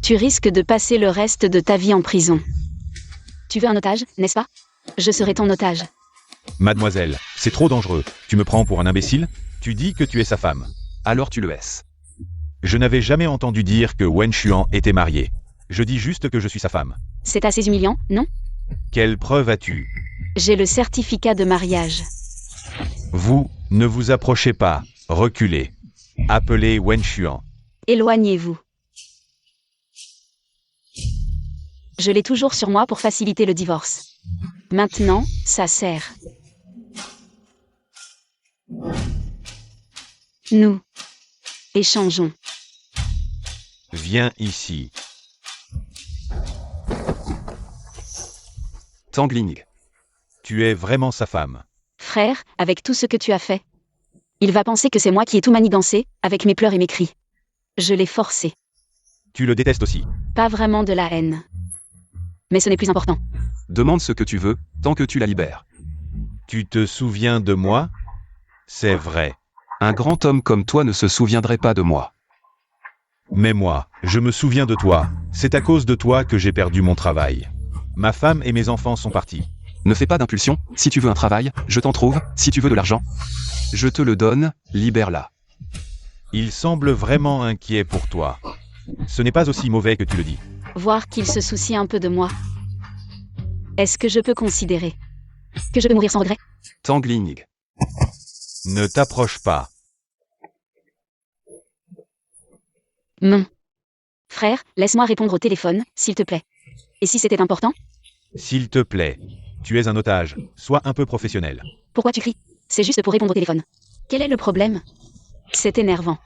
Tu risques de passer le reste de ta vie en prison. Tu veux un otage, n'est-ce pas? Je serai ton otage. Mademoiselle, c'est trop dangereux. Tu me prends pour un imbécile? Tu dis que tu es sa femme. Alors tu le es. Je n'avais jamais entendu dire que Wen Xuan était marié. Je dis juste que je suis sa femme. C'est assez humiliant, non? Quelle preuve as-tu? J'ai le certificat de mariage. Vous, ne vous approchez pas. Reculez. Appelez Wen Xuan. Éloignez-vous. Je l'ai toujours sur moi pour faciliter le divorce. Maintenant, ça sert. Nous échangeons. Viens ici. Tangling. Tu es vraiment sa femme. Frère, avec tout ce que tu as fait, il va penser que c'est moi qui ai tout manigancé, avec mes pleurs et mes cris. Je l'ai forcé. Tu le détestes aussi. Pas vraiment de la haine. Mais ce n'est plus important. Demande ce que tu veux, tant que tu la libères. Tu te souviens de moi? C'est vrai. Un grand homme comme toi ne se souviendrait pas de moi. Mais moi, je me souviens de toi. C'est à cause de toi que j'ai perdu mon travail. Ma femme et mes enfants sont partis. Ne fais pas d'impulsion, si tu veux un travail, je t'en trouve, si tu veux de l'argent. Je te le donne, libère-la. Il semble vraiment inquiet pour toi. Ce n'est pas aussi mauvais que tu le dis. Voir qu'il se soucie un peu de moi. Est-ce que je peux considérer que je vais mourir sans regret? Tangling. Ne t'approche pas. Non. Frère, laisse-moi répondre au téléphone, s'il te plaît. Et si c'était important? S'il te plaît. Tu es un otage. Sois un peu professionnel. Pourquoi tu cries? C'est juste pour répondre au téléphone. Quel est le problème? C'est énervant.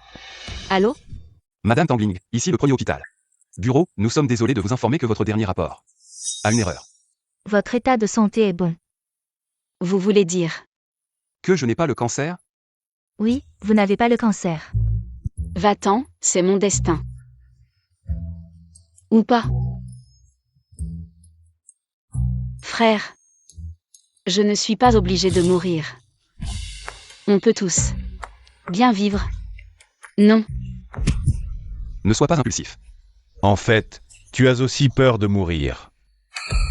Allô? Madame Tangling, ici le premier hôpital. Bureau, nous sommes désolés de vous informer que votre dernier rapport a une erreur. Votre état de santé est bon. Vous voulez dire? Que je n'ai pas le cancer? Oui, vous n'avez pas le cancer. Va-t'en, c'est mon destin. Ou pas? Frère, je ne suis pas obligé de mourir. On peut tous bien vivre. Non. Ne sois pas impulsif. En fait, tu as aussi peur de mourir.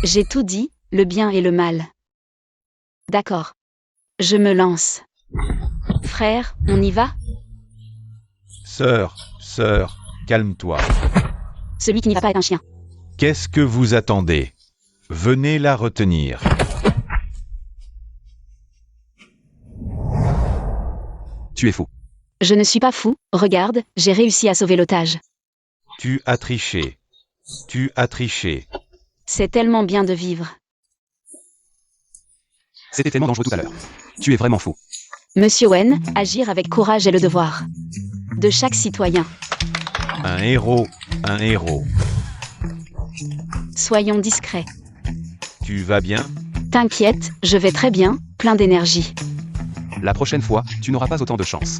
J'ai tout dit, le bien et le mal. D'accord. Je me lance. Frère, on y va? Sœur, calme-toi. Celui qui n'y va pas est un chien. Qu'est-ce que vous attendez? Venez la retenir. Tu es fou. Je ne suis pas fou, regarde, j'ai réussi à sauver l'otage. Tu as triché. Tu as triché. C'est tellement bien de vivre. C'était tellement dangereux tout à l'heure. Tu es vraiment fou. Monsieur Wen, agir avec courage est le devoir de chaque citoyen. Un héros, un héros. Soyons discrets. Tu vas bien? T'inquiète, je vais très bien, plein d'énergie. La prochaine fois, tu n'auras pas autant de chance.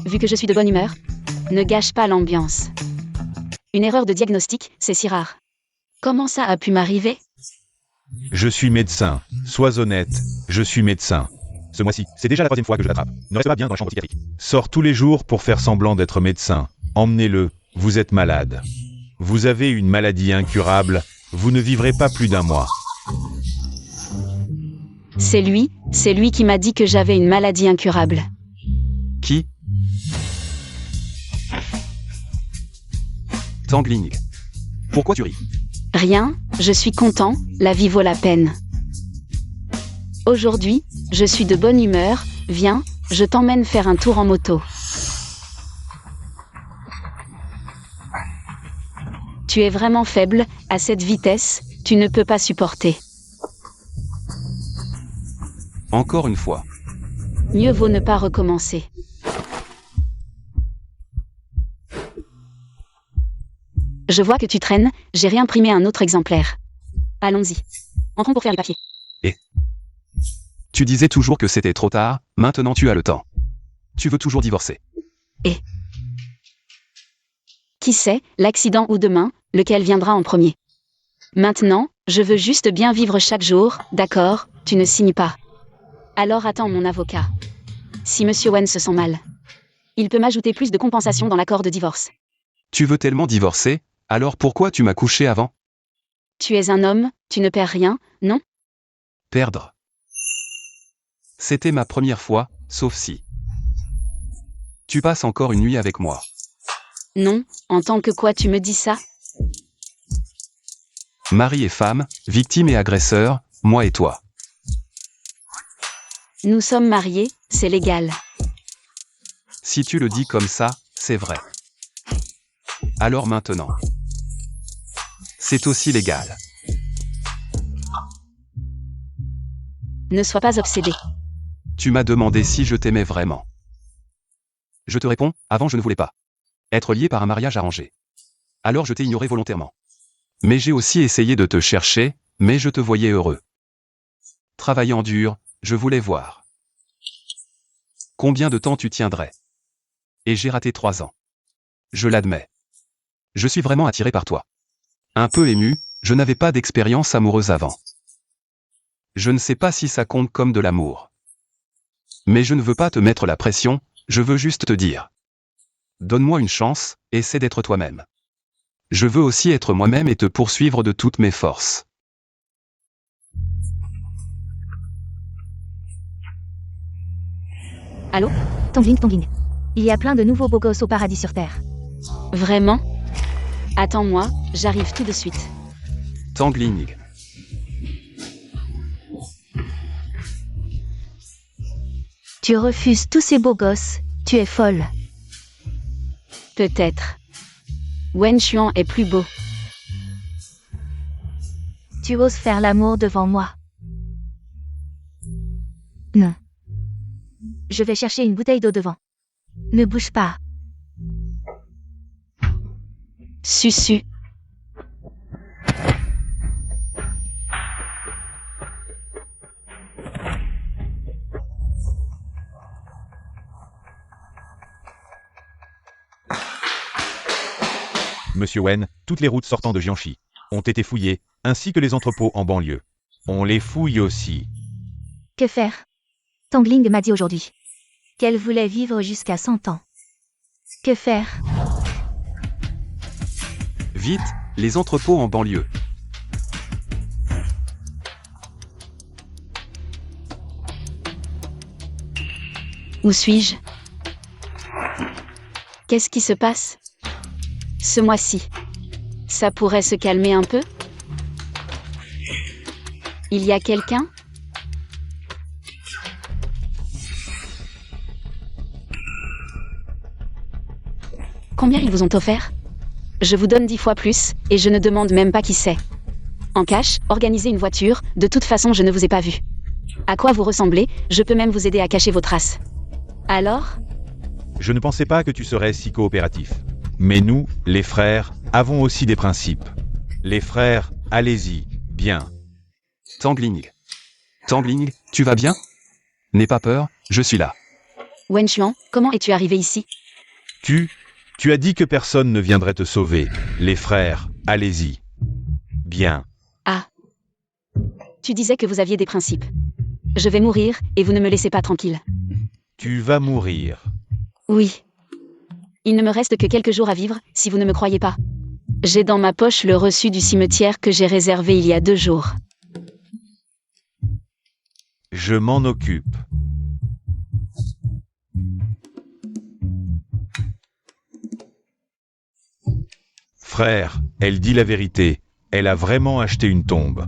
Vu que je suis de bonne humeur, ne gâche pas l'ambiance. Une erreur de diagnostic, c'est si rare. Comment ça a pu m'arriver? Je suis médecin. Sois honnête, je suis médecin. Ce mois-ci, c'est déjà la 3e fois que je l'attrape. Ne reste pas bien dans la chambre psychiatrique. Sors tous les jours pour faire semblant d'être médecin. Emmenez-le, vous êtes malade. Vous avez une maladie incurable, vous ne vivrez pas plus d'1 mois. C'est lui qui m'a dit que j'avais une maladie incurable. Qui? Tangling. Pourquoi tu ris? Rien, je suis content, la vie vaut la peine. Aujourd'hui, je suis de bonne humeur, viens, je t'emmène faire un tour en moto. Tu es vraiment faible, à cette vitesse, tu ne peux pas supporter. Encore une fois. Mieux vaut ne pas recommencer. Je vois que tu traînes, j'ai réimprimé un autre exemplaire. Allons-y. Entrons pour faire les papiers. Tu disais toujours que c'était trop tard, maintenant tu as le temps. Tu veux toujours divorcer. Qui sait, l'accident ou demain, lequel viendra en premier. Maintenant, je veux juste bien vivre chaque jour, d'accord, tu ne signes pas. Alors attends mon avocat. Si Monsieur Wen se sent mal, il peut m'ajouter plus de compensation dans l'accord de divorce. Tu veux tellement divorcer, alors pourquoi tu m'as couché avant? Tu es un homme, tu ne perds rien, non? Perdre. C'était ma première fois, sauf si. Tu passes encore une nuit avec moi. Non, en tant que quoi tu me dis ça? Mari et femme, victime et agresseur, moi et toi. Nous sommes mariés, c'est légal. Si tu le dis comme ça, c'est vrai. Alors maintenant. C'est aussi légal. Ne sois pas obsédé. Tu m'as demandé si je t'aimais vraiment. Je te réponds, avant je ne voulais pas être lié par un mariage arrangé. Alors je t'ai ignoré volontairement. Mais j'ai aussi essayé de te chercher, mais je te voyais heureux. Travaillant dur, je voulais voir combien de temps tu tiendrais. Et j'ai raté 3 ans. Je l'admets. Je suis vraiment attiré par toi. Un peu ému, je n'avais pas d'expérience amoureuse avant. Je ne sais pas si ça compte comme de l'amour. Mais je ne veux pas te mettre la pression, je veux juste te dire. Donne-moi une chance, essaie d'être toi-même. Je veux aussi être moi-même et te poursuivre de toutes mes forces. Allô? Tongling. Il y a plein de nouveaux beaux gosses au paradis sur Terre. Vraiment? Attends-moi, j'arrive tout de suite. Tangling. Tu refuses tous ces beaux gosses, tu es folle. Peut-être. Wen Xuan est plus beau. Tu oses faire l'amour devant moi. Non. Je vais chercher une bouteille d'eau devant. Ne bouge pas. Susu. Monsieur Wen, toutes les routes sortant de Jiangxi ont été fouillées, ainsi que les entrepôts en banlieue. On les fouille aussi. Que faire? Tangling m'a dit aujourd'hui qu'elle voulait vivre jusqu'à 100 ans. Que faire? Vite, les entrepôts en banlieue. Où suis-je? Qu'est-ce qui se passe? Ce mois-ci. Ça pourrait se calmer un peu? Il y a quelqu'un? Combien ils vous ont offert? Je vous donne 10 fois plus, et je ne demande même pas qui c'est. En cash, organisez une voiture, de toute façon je ne vous ai pas vu. À quoi vous ressemblez, je peux même vous aider à cacher vos traces. Alors? Je ne pensais pas que tu serais si coopératif. Mais nous, les frères, avons aussi des principes. Les frères, allez-y, bien. Tangling. Tangling, tu vas bien? N'aie pas peur, je suis là. Wen Xuan, comment es-tu arrivé ici? Tu as dit que personne ne viendrait te sauver. Les frères, allez-y. Bien. Ah. Tu disais que vous aviez des principes. Je vais mourir, et vous ne me laissez pas tranquille. Tu vas mourir. Oui. Il ne me reste que quelques jours à vivre, si vous ne me croyez pas. J'ai dans ma poche le reçu du cimetière que j'ai réservé il y a 2 jours. Je m'en occupe. Frère, elle dit la vérité. Elle a vraiment acheté une tombe.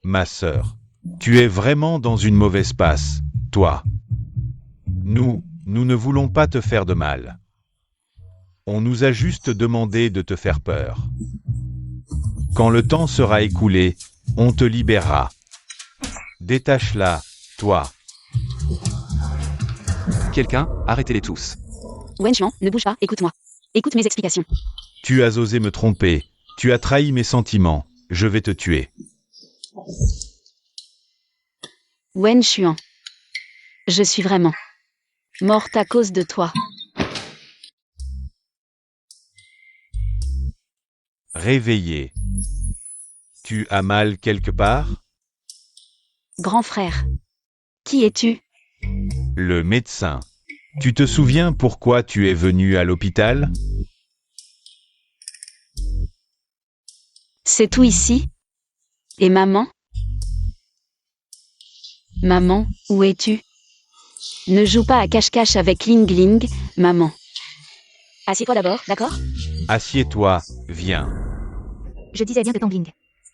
Ma sœur, tu es vraiment dans une mauvaise passe, toi. Nous ne voulons pas te faire de mal. On nous a juste demandé de te faire peur. Quand le temps sera écoulé, on te libérera. Détache-la, toi. Quelqu'un, arrêtez-les tous. Wen Xuan, ne bouge pas, écoute-moi. Écoute mes explications. Tu as osé me tromper. Tu as trahi mes sentiments. Je vais te tuer. Wen Xuan. Je suis vraiment morte à cause de toi. Réveillé. Tu as mal quelque part? Grand frère. Qui es-tu? Le médecin. Tu te souviens pourquoi tu es venu à l'hôpital? C'est tout ici? Et maman? Maman, où es-tu? Ne joue pas à cache-cache avec Ling Ling, maman. Assieds-toi d'abord, d'accord? Assieds-toi, viens. Je disais bien que Tangling.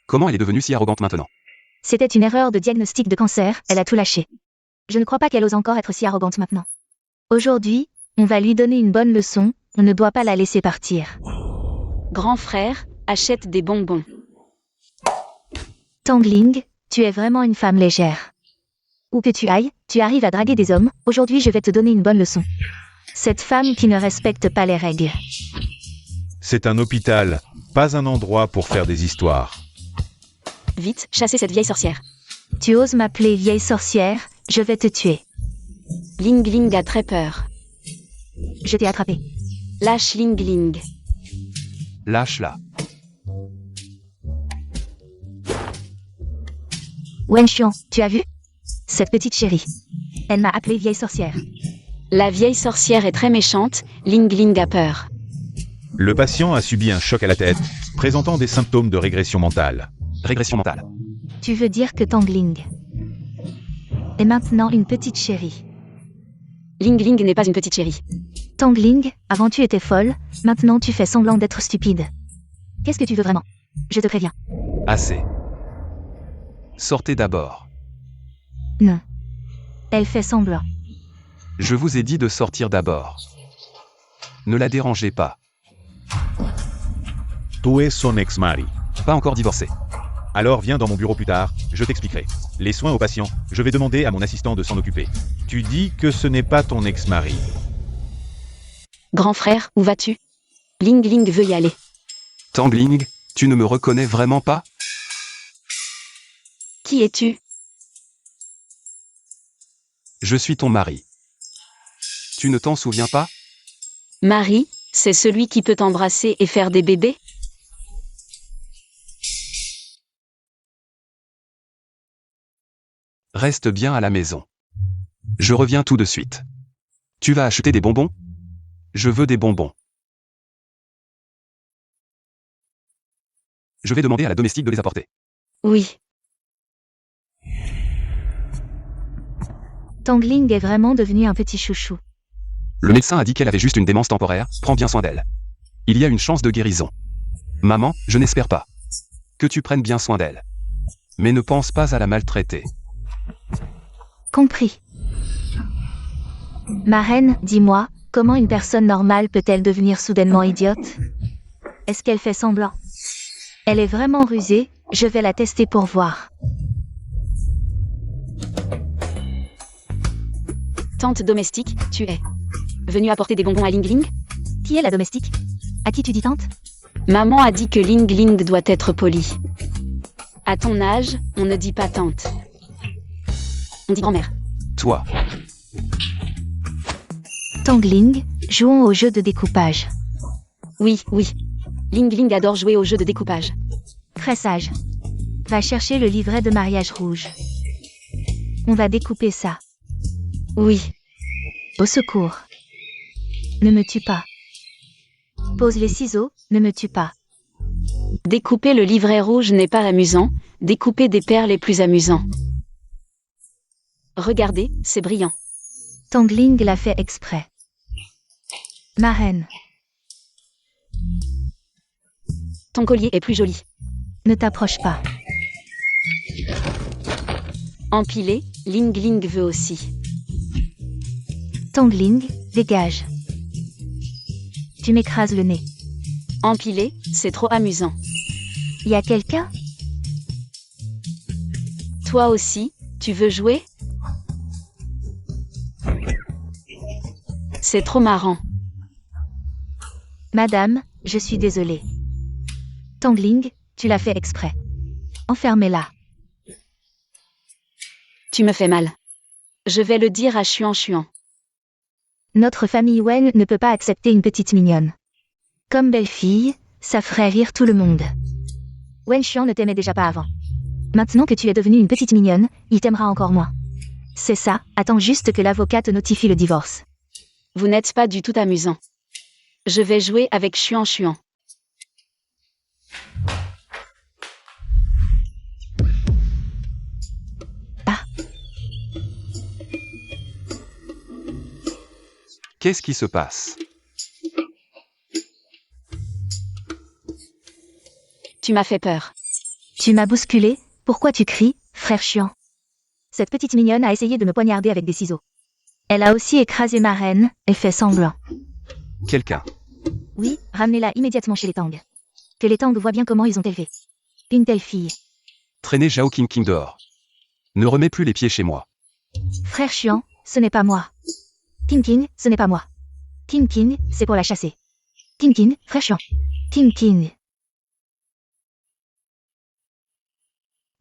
Comment elle est devenue si arrogante maintenant? C'était une erreur de diagnostic de cancer, elle a tout lâché. Je ne crois pas qu'elle ose encore être si arrogante maintenant. Aujourd'hui, on va lui donner une bonne leçon, on ne doit pas la laisser partir. Grand frère, achète des bonbons. Tangling, tu es vraiment une femme légère. Où que tu ailles, tu arrives à draguer des hommes, aujourd'hui je vais te donner une bonne leçon. Cette femme qui ne respecte pas les règles. C'est un hôpital, pas un endroit pour faire des histoires. Vite, chassez cette vieille sorcière. Tu oses m'appeler vieille sorcière, je vais te tuer. Ling Ling a très peur. Je t'ai attrapé. Lâche Ling Ling. Lâche-la. Wen Xuan, tu as vu? Cette petite chérie. Elle m'a appelée vieille sorcière. La vieille sorcière est très méchante, Ling Ling a peur. Le patient a subi un choc à la tête, présentant des symptômes de régression mentale. Régression mentale. Tu veux dire que Tangling est maintenant une petite chérie. Ling Ling n'est pas une petite chérie. Tangling, avant tu étais folle, maintenant tu fais semblant d'être stupide. Qu'est-ce que tu veux vraiment? Je te préviens. Assez. Sortez d'abord. Non. Elle fait semblant. Je vous ai dit de sortir d'abord. Ne la dérangez pas. Tu es son ex-mari. Pas encore divorcé. Alors viens dans mon bureau plus tard, je t'expliquerai. Les soins aux patients, je vais demander à mon assistant de s'en occuper. Tu dis que ce n'est pas ton ex-mari. Grand frère, où vas-tu? Ling Ling veut y aller. Tangling, tu ne me reconnais vraiment pas? Qui es-tu? Je suis ton mari. Tu ne t'en souviens pas? Marie, c'est celui qui peut t'embrasser et faire des bébés? Reste bien à la maison. Je reviens tout de suite. Tu vas acheter des bonbons? Je veux des bonbons. Je vais demander à la domestique de les apporter. Oui. Tangling est vraiment devenu un petit chouchou. Le médecin a dit qu'elle avait juste une démence temporaire, prends bien soin d'elle. Il y a une chance de guérison. Maman, je n'espère pas. Que tu prennes bien soin d'elle. Mais ne pense pas à la maltraiter. Compris. Ma reine, dis-moi, comment une personne normale peut-elle devenir soudainement idiote? Est-ce qu'elle fait semblant? Elle est vraiment rusée, je vais la tester pour voir. Tante domestique, tu es venue apporter des bonbons à Ling Ling? Qui est la domestique? À qui tu dis tante? Maman a dit que Ling Ling doit être polie. À ton âge, on ne dit pas tante. On dit grand-mère. Toi. Tangling, jouons au jeu de découpage. Oui, oui. Ling Ling adore jouer au jeu de découpage. Très sage. Va chercher le livret de mariage rouge. On va découper ça. Oui. Au secours. Ne me tue pas. Pose les ciseaux, ne me tue pas. Découper le livret rouge n'est pas amusant, découper des perles est plus amusant. Regardez, c'est brillant. Tangling l'a fait exprès. Ma reine, Ton collier est plus joli. ne t'approche pas. Empilé, Ling Ling veut aussi. Tangling, dégage. Tu m'écrases le nez. Empilé, c'est trop amusant. Y a quelqu'un? Toi aussi, tu veux jouer? C'est trop marrant. Madame, je suis désolée. Tangling, tu l'as fait exprès. Enfermez-la. Tu me fais mal. Je vais le dire à Chuan. Notre famille Wen ne peut pas accepter une petite mignonne. Comme belle-fille, ça ferait rire tout le monde. Wen Xuan ne t'aimait déjà pas avant. Maintenant que tu es devenue une petite mignonne, il t'aimera encore moins. C'est ça, attends juste que l'avocat te notifie le divorce. Vous n'êtes pas du tout amusant. Je vais jouer avec Chuan. Qu'est-ce qui se passe? Tu m'as fait peur. Tu m'as bousculé, pourquoi tu cries, frère Xuan? Cette petite mignonne a essayé de me poignarder avec des ciseaux. Elle a aussi écrasé ma reine, et fait semblant. Quelqu'un. Oui, ramenez-la immédiatement chez les Tang. Que les Tang voient bien comment ils ont élevé une telle fille. Traînez Zhao King dehors. Ne remets plus les pieds chez moi. Frère Xuan, ce n'est pas moi. King, ce n'est pas moi. King, c'est pour la chasser. King, frère Xuan. King.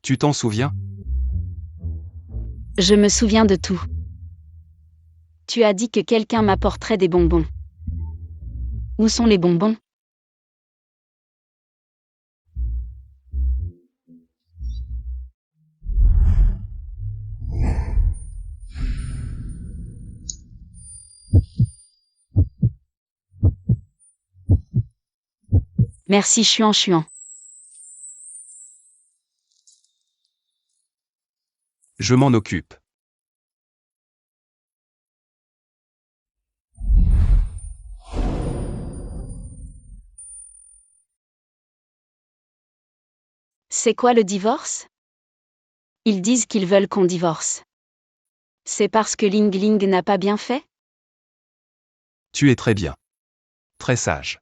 Tu t'en souviens? Je me souviens de tout. Tu as dit que quelqu'un m'apporterait des bonbons. Où sont les bonbons? Merci Chuan. Je m'en occupe. C'est quoi le divorce? Ils disent qu'ils veulent qu'on divorce. C'est parce que Ling n'a pas bien fait? Tu es très bien. Très sage.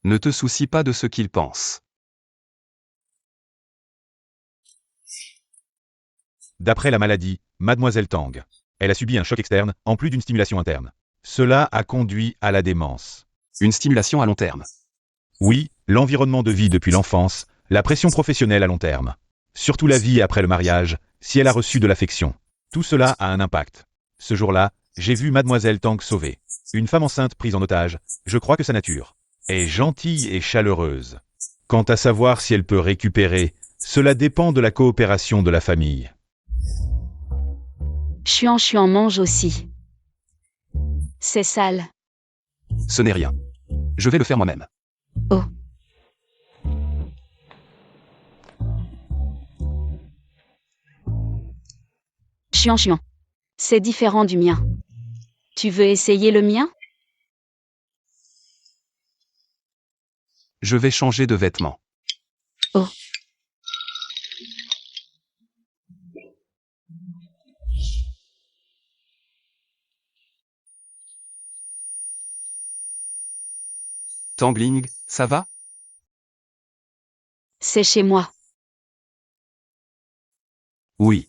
Ne te soucie pas de ce qu'ils pensent. D'après la maladie, Mademoiselle Tang. Elle a subi un choc externe, en plus d'une stimulation interne. Cela a conduit à la démence. Une stimulation à long terme. Oui, l'environnement de vie depuis l'enfance, la pression professionnelle à long terme. Surtout la vie après le mariage, si elle a reçu de l'affection. Tout cela a un impact. Ce jour-là, j'ai vu Mademoiselle Tang sauvée. Une femme enceinte prise en otage, je crois que sa nature est gentille et chaleureuse. Quant à savoir si elle peut récupérer, cela dépend de la coopération de la famille. Chuan mange aussi. C'est sale. Ce n'est rien. Je vais le faire moi-même. Oh. Chuan. C'est différent du mien. Tu veux essayer le mien? Je vais changer de vêtements. Oh. Tangling, ça va? C'est chez moi. Oui.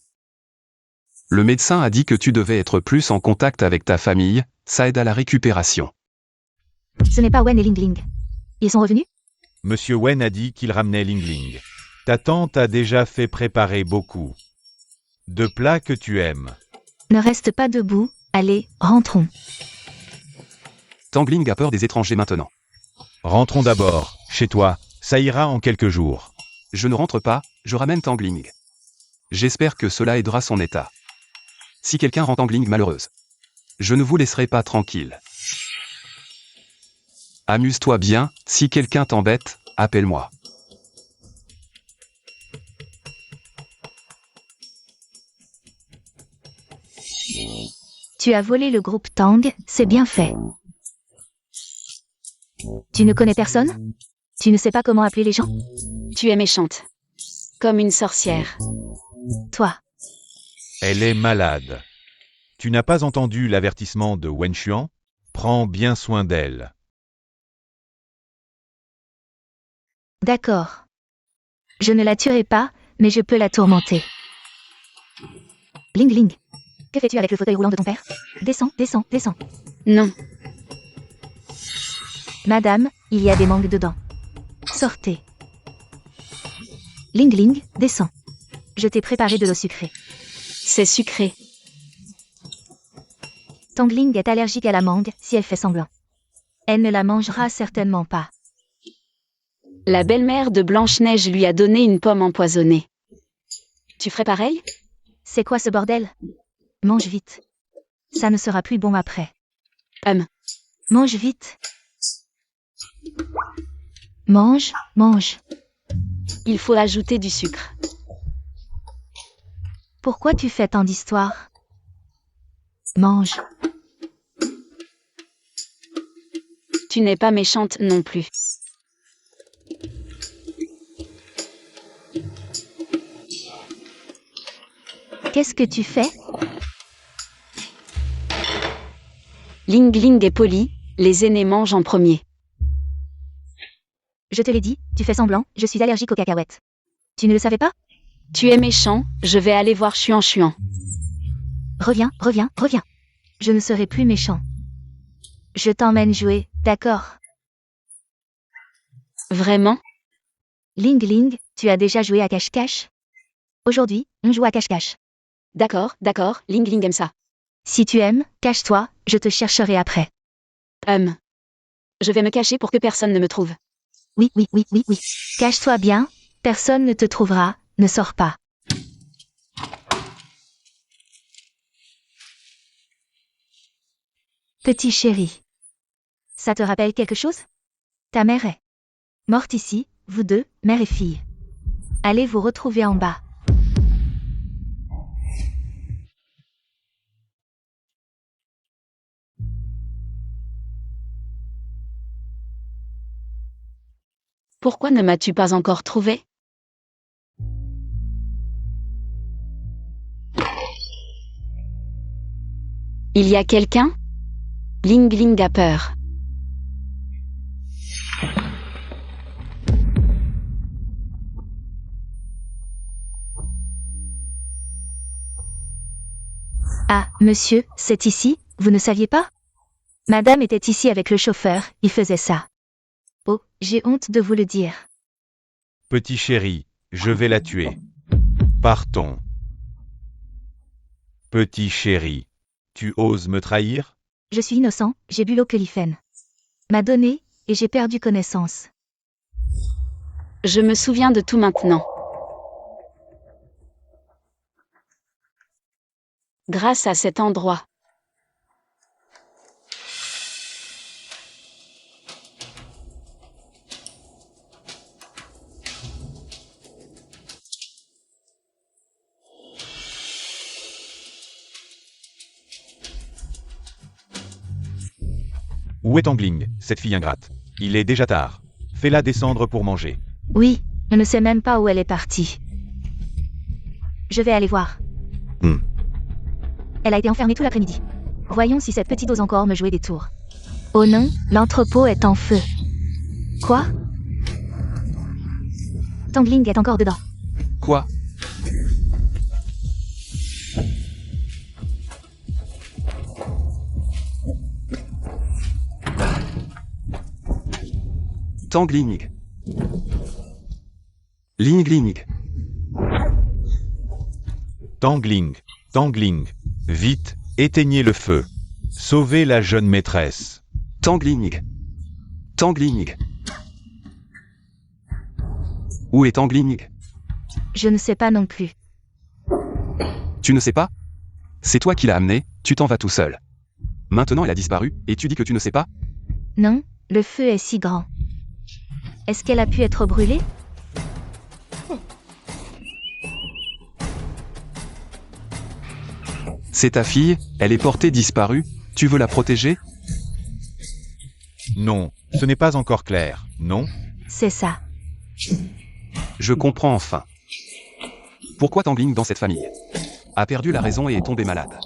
Le médecin a dit que tu devais être plus en contact avec ta famille, ça aide à la récupération. Ce n'est pas Wen et Ling. Ils sont revenus? Monsieur Wen a dit qu'il ramenait Ling. Ta tante a déjà fait préparer beaucoup de plats que tu aimes. Ne reste pas debout, allez, rentrons. Tangling a peur des étrangers maintenant. Rentrons d'abord, chez toi, ça ira en quelques jours. Je ne rentre pas, je ramène Tangling. J'espère que cela aidera son état. Si quelqu'un rend Tangling malheureuse, je ne vous laisserai pas tranquille. Amuse-toi bien, si quelqu'un t'embête, appelle-moi. Tu as volé le groupe Tang, c'est bien fait. Tu ne connais personne? Tu ne sais pas comment appeler les gens? Tu es méchante. Comme une sorcière. Toi. Elle est malade. Tu n'as pas entendu l'avertissement de Wen Xuan? Prends bien soin d'elle. D'accord. Je ne la tuerai pas, mais je peux la tourmenter. Ling. Que fais-tu avec le fauteuil roulant de ton père? Descends. Non. Madame, il y a des mangues dedans. Sortez. Ling, descends. Je t'ai préparé de l'eau sucrée. C'est sucré. Tangling est allergique à la mangue si elle fait semblant. Elle ne la mangera certainement pas. La belle-mère de Blanche-Neige lui a donné une pomme empoisonnée. Tu ferais pareil? C'est quoi ce bordel? Mange vite. Ça ne sera plus bon après. Mange vite. Mange, mange. Il faut ajouter du sucre. Pourquoi tu fais tant d'histoires? Mange. Tu n'es pas méchante non plus. Qu'est-ce que tu fais? Ling Ling est poli, les aînés mangent en premier. Je te l'ai dit, tu fais semblant, je suis allergique aux cacahuètes. Tu ne le savais pas? Tu es méchant, je vais aller voir Chuan Chuan. Reviens, reviens, reviens. Je ne serai plus méchant. Je t'emmène jouer, d'accord? Vraiment? Ling Ling, tu as déjà joué à cache-cache? Aujourd'hui, on joue à cache-cache. D'accord, Ling Ling aime ça. Si tu aimes, cache-toi, je te chercherai après. Je vais me cacher pour que personne ne me trouve. Oui. Cache-toi bien, personne ne te trouvera, ne sors pas. Petit chéri. Ça te rappelle quelque chose? Ta mère est morte ici, vous deux, mère et fille. Allez vous retrouver en bas. Pourquoi ne m'as-tu pas encore trouvé? Il y a quelqu'un? Ling Ling a peur. Ah, monsieur, c'est ici, vous ne saviez pas? Madame était ici avec le chauffeur, il faisait ça. Oh, j'ai honte de vous le dire. Petit chéri, je vais la tuer. Partons. Petit chéri, tu oses me trahir? Je suis innocent, j'ai bu l'eau que l'Ifen m'a donnée, et j'ai perdu connaissance. Je me souviens de tout maintenant. Grâce à cet endroit. Où est Tangling, cette fille ingrate? Il est déjà tard. Fais-la descendre pour manger. Oui, je ne sais même pas où elle est partie. Je vais aller voir. Elle a été enfermée tout l'après-midi. Voyons si cette petite ose encore me jouer des tours. Oh non, l'entrepôt est en feu. Quoi? Tangling est encore dedans. Quoi? Tangling. Ling Ling. Tangling. Vite, éteignez le feu. Sauvez la jeune maîtresse. Tangling. Où est Tangling? Je ne sais pas non plus. Tu ne sais pas? C'est toi qui l'as amenée, tu t'en vas tout seul. Maintenant elle a disparu, et tu dis que tu ne sais pas? Non, le feu est si grand. Est-ce qu'elle a pu être brûlée? C'est ta fille, elle est portée disparue, tu veux la protéger? Non, ce n'est pas encore clair, non? C'est ça. Je comprends enfin. Pourquoi Tangling dans cette famille? A perdu la raison et est tombée malade.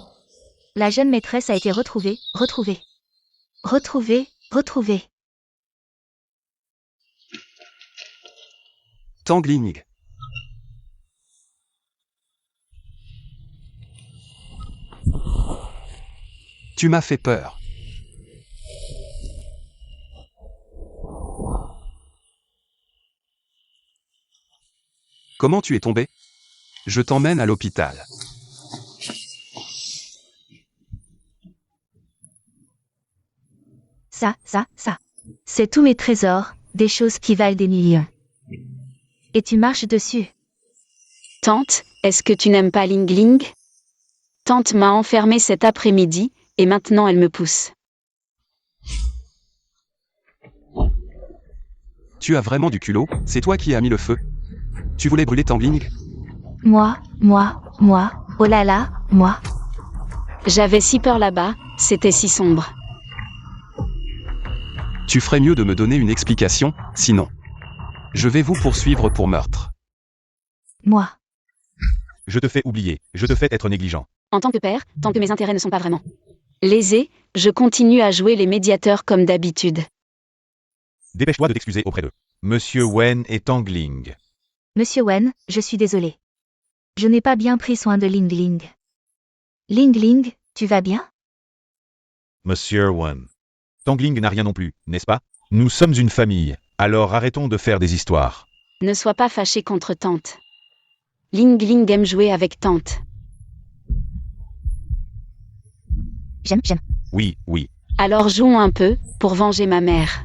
La jeune maîtresse a été retrouvée. Tangling. Tu m'as fait peur. Comment tu es tombé? Je t'emmène à l'hôpital. Ça. C'est tous mes trésors, des choses qui valent des millions. Et tu marches dessus. Tante, est-ce que tu n'aimes pas Ling Ling? Tante m'a enfermée cet après-midi, et maintenant elle me pousse. Tu as vraiment du culot, c'est toi qui as mis le feu. Tu voulais brûler Tangling? Moi, oh là là, moi. J'avais si peur là-bas, c'était si sombre. Tu ferais mieux de me donner une explication, sinon. Je vais vous poursuivre pour meurtre. Moi. Je te fais oublier, je te fais être négligent. En tant que père, tant que mes intérêts ne sont pas vraiment lésés, je continue à jouer les médiateurs comme d'habitude. Dépêche-toi de t'excuser auprès d'eux. Monsieur Wen et Tangling. Monsieur Wen, je suis désolé. Je n'ai pas bien pris soin de Ling Ling. Ling Ling, tu vas bien? Monsieur Wen. Tangling n'a rien non plus, n'est-ce pas? Nous sommes une famille, alors arrêtons de faire des histoires. Ne sois pas fâché contre tante. Ling Ling aime jouer avec tante. J'aime. Oui. Alors jouons un peu, pour venger ma mère.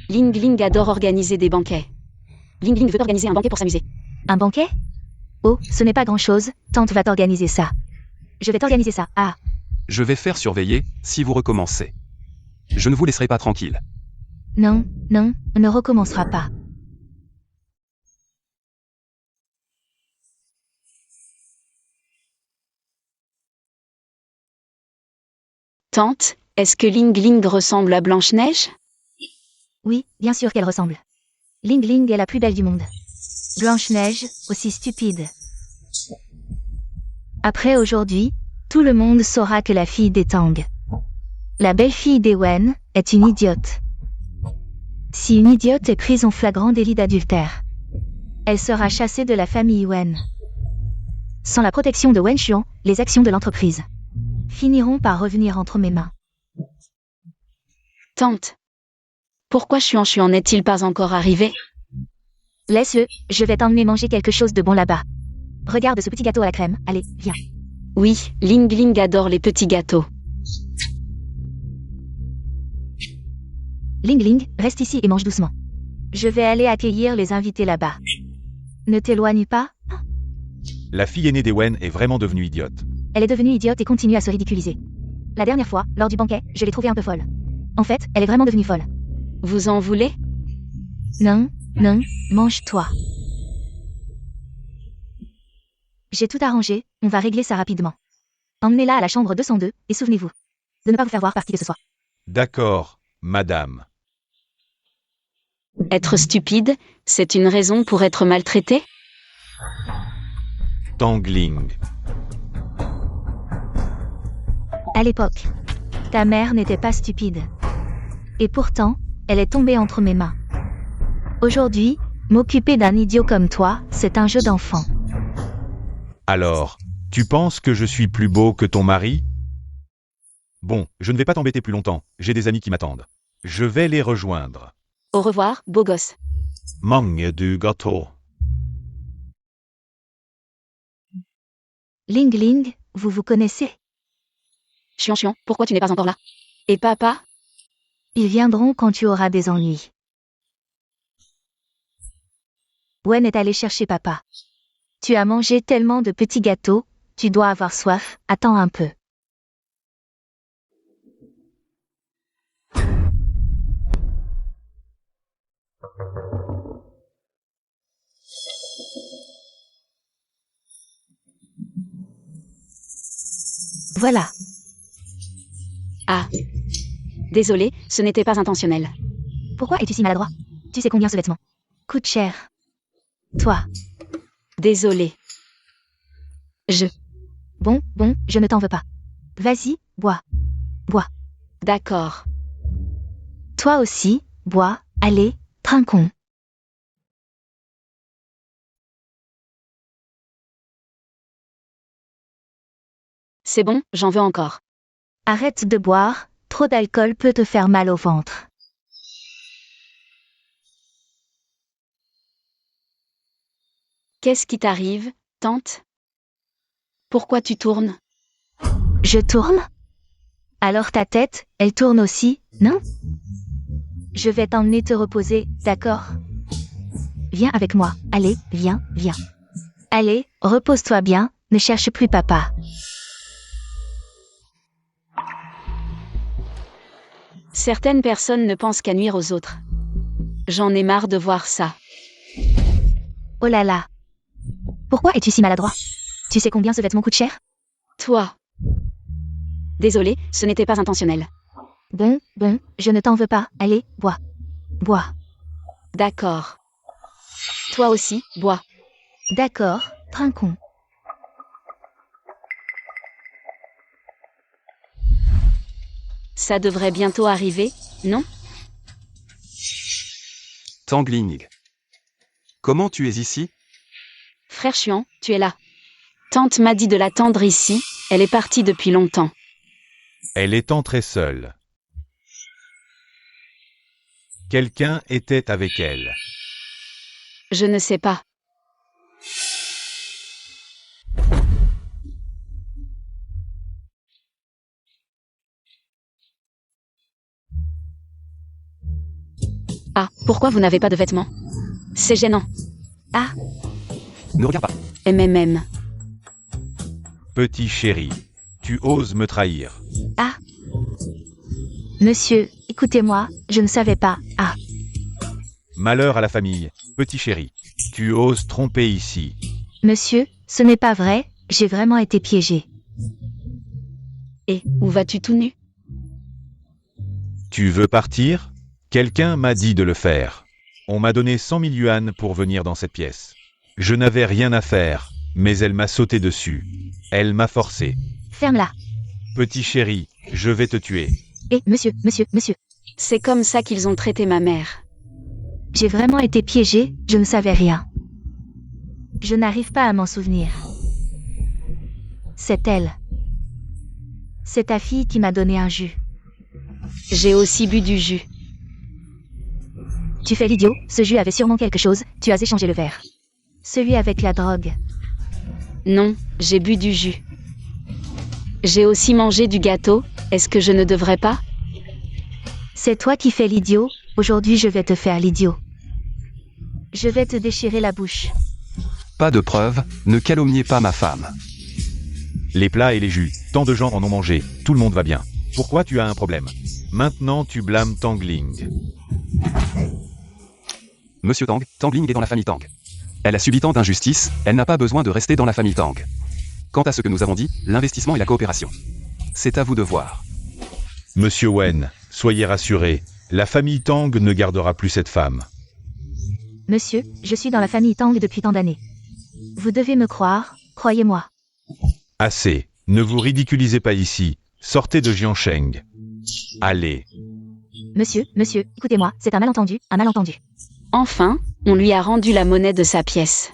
Ling Ling adore organiser des banquets. Ling Ling veut organiser un banquet pour s'amuser. Un banquet? Oh, ce n'est pas grand-chose, tante va t'organiser ça. Je vais t'organiser ça, ah. Je vais faire surveiller, si vous recommencez. Je ne vous laisserai pas tranquille. Non, on ne recommencera pas. Tante, est-ce que Ling Ling ressemble à Blanche-Neige? Oui, bien sûr qu'elle ressemble. Ling Ling est la plus belle du monde. Blanche-Neige, aussi stupide. Après aujourd'hui, tout le monde saura que la fille des Tang, la belle-fille des Wen, est une idiote. Si une idiote est prise en flagrant délit d'adultère, elle sera chassée de la famille Wen. Sans la protection de Wen Xuan, les actions de l'entreprise finiront par revenir entre mes mains. Tante. Pourquoi Xuan n'est-il pas encore arrivé? Laisse-le, je vais t'emmener manger quelque chose de bon là-bas. Regarde ce petit gâteau à la crème, allez, viens. Oui, Ling Ling adore les petits gâteaux. Ling Ling, reste ici et mange doucement. Je vais aller accueillir les invités là-bas. Ne t'éloigne pas. La fille aînée des Wen est vraiment devenue idiote. Elle est devenue idiote et continue à se ridiculiser. La dernière fois, lors du banquet, je l'ai trouvée un peu folle. En fait, elle est vraiment devenue folle. Vous en voulez? Non, mange-toi. J'ai tout arrangé, on va régler ça rapidement. Emmenez-la à la chambre 202, et souvenez-vous de ne pas vous faire voir par qui que ce soit. D'accord, madame. Être stupide, c'est une raison pour être maltraité? Tangling. À l'époque, ta mère n'était pas stupide. Et pourtant, elle est tombée entre mes mains. Aujourd'hui, m'occuper d'un idiot comme toi, c'est un jeu d'enfant. Alors, tu penses que je suis plus beau que ton mari? Bon, je ne vais pas t'embêter plus longtemps, j'ai des amis qui m'attendent. Je vais les rejoindre. Au revoir, beau gosse. Mange du gâteau. Ling Ling, vous vous connaissez? Xuan, pourquoi tu n'es pas encore là? Et papa? Ils viendront quand tu auras des ennuis. Wen est allé chercher papa. Tu as mangé tellement de petits gâteaux, tu dois avoir soif, attends un peu. Voilà. Ah. Désolé, ce n'était pas intentionnel. Pourquoi es-tu si maladroit? Tu sais combien ce vêtement coûte cher. Toi. Désolé. Bon, je ne t'en veux pas. Vas-y, bois. D'accord. Toi aussi, bois, allez, trinquons. C'est bon, j'en veux encore. Arrête de boire, trop d'alcool peut te faire mal au ventre. Qu'est-ce qui t'arrive, tante? Pourquoi tu tournes? Je tourne? Alors ta tête, elle tourne aussi, non? Je vais t'emmener te reposer, d'accord? Viens avec moi. Allez, viens, viens. Allez, repose-toi bien, ne cherche plus papa. Certaines personnes ne pensent qu'à nuire aux autres. J'en ai marre de voir ça. Oh là là. Pourquoi es-tu si maladroit? Tu sais combien ce vêtement coûte cher? Toi. Désolé, ce n'était pas intentionnel. Bon, je ne t'en veux pas. Allez, bois. Bois. D'accord. Toi aussi, bois. D'accord, trinquons. Ça devrait bientôt arriver, non? Tangling. Comment tu es ici? Frère Chuan, tu es là. Tante m'a dit de l'attendre ici, elle est partie depuis longtemps. Elle est entrée seule. Quelqu'un était avec elle. Je ne sais pas. Ah, pourquoi vous n'avez pas de vêtements? C'est gênant. Ah, Ne regarde pas. MMM. Petit chéri, tu oses me trahir. Ah. Monsieur, écoutez-moi, je ne savais pas. Ah. Malheur à la famille. Petit chéri, tu oses tromper ici. Monsieur, ce n'est pas vrai, j'ai vraiment été piégée. Et, où vas-tu tout nu? Tu veux partir? Quelqu'un m'a dit de le faire. On m'a donné 100 000 yuan pour venir dans cette pièce. Je n'avais rien à faire, mais elle m'a sauté dessus. Elle m'a forcé. Ferme-la. Petit chéri, je vais te tuer. Monsieur. C'est comme ça qu'ils ont traité ma mère. J'ai vraiment été piégée, je ne savais rien. Je n'arrive pas à m'en souvenir. C'est elle. C'est ta fille qui m'a donné un jus. J'ai aussi bu du jus. Tu fais l'idiot, ce jus avait sûrement quelque chose, tu as échangé le verre. Celui avec la drogue. Non, j'ai bu du jus. J'ai aussi mangé du gâteau, est-ce que je ne devrais pas? C'est toi qui fais l'idiot, aujourd'hui je vais te faire l'idiot. Je vais te déchirer la bouche. Pas de preuves, ne calomniez pas ma femme. Les plats et les jus, tant de gens en ont mangé, tout le monde va bien. Pourquoi tu as un problème? Maintenant tu blâmes Tangling. Monsieur Tang, Tangling est dans la famille Tang. Elle a subi tant d'injustices, elle n'a pas besoin de rester dans la famille Tang. Quant à ce que nous avons dit, l'investissement et la coopération. C'est à vous de voir. Monsieur Wen, soyez rassuré, la famille Tang ne gardera plus cette femme. Monsieur, je suis dans la famille Tang depuis tant d'années. Vous devez me croire, croyez-moi. Assez, ne vous ridiculisez pas ici, sortez de Jiansheng. Allez. Monsieur, écoutez-moi, c'est un malentendu, un malentendu. Enfin, on lui a rendu la monnaie de sa pièce.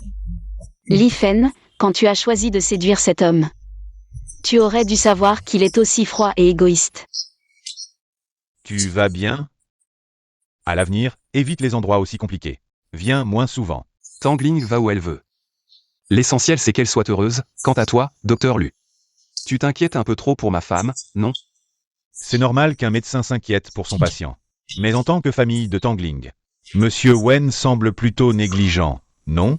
Li Fen, quand tu as choisi de séduire cet homme, tu aurais dû savoir qu'il est aussi froid et égoïste. Tu vas bien? À l'avenir, évite les endroits aussi compliqués. Viens moins souvent. Tangling va où elle veut. L'essentiel c'est qu'elle soit heureuse, quant à toi, docteur Lu. Tu t'inquiètes un peu trop pour ma femme, non? C'est normal qu'un médecin s'inquiète pour son patient. Mais en tant que famille de Tangling, Monsieur Wen semble plutôt négligent, non?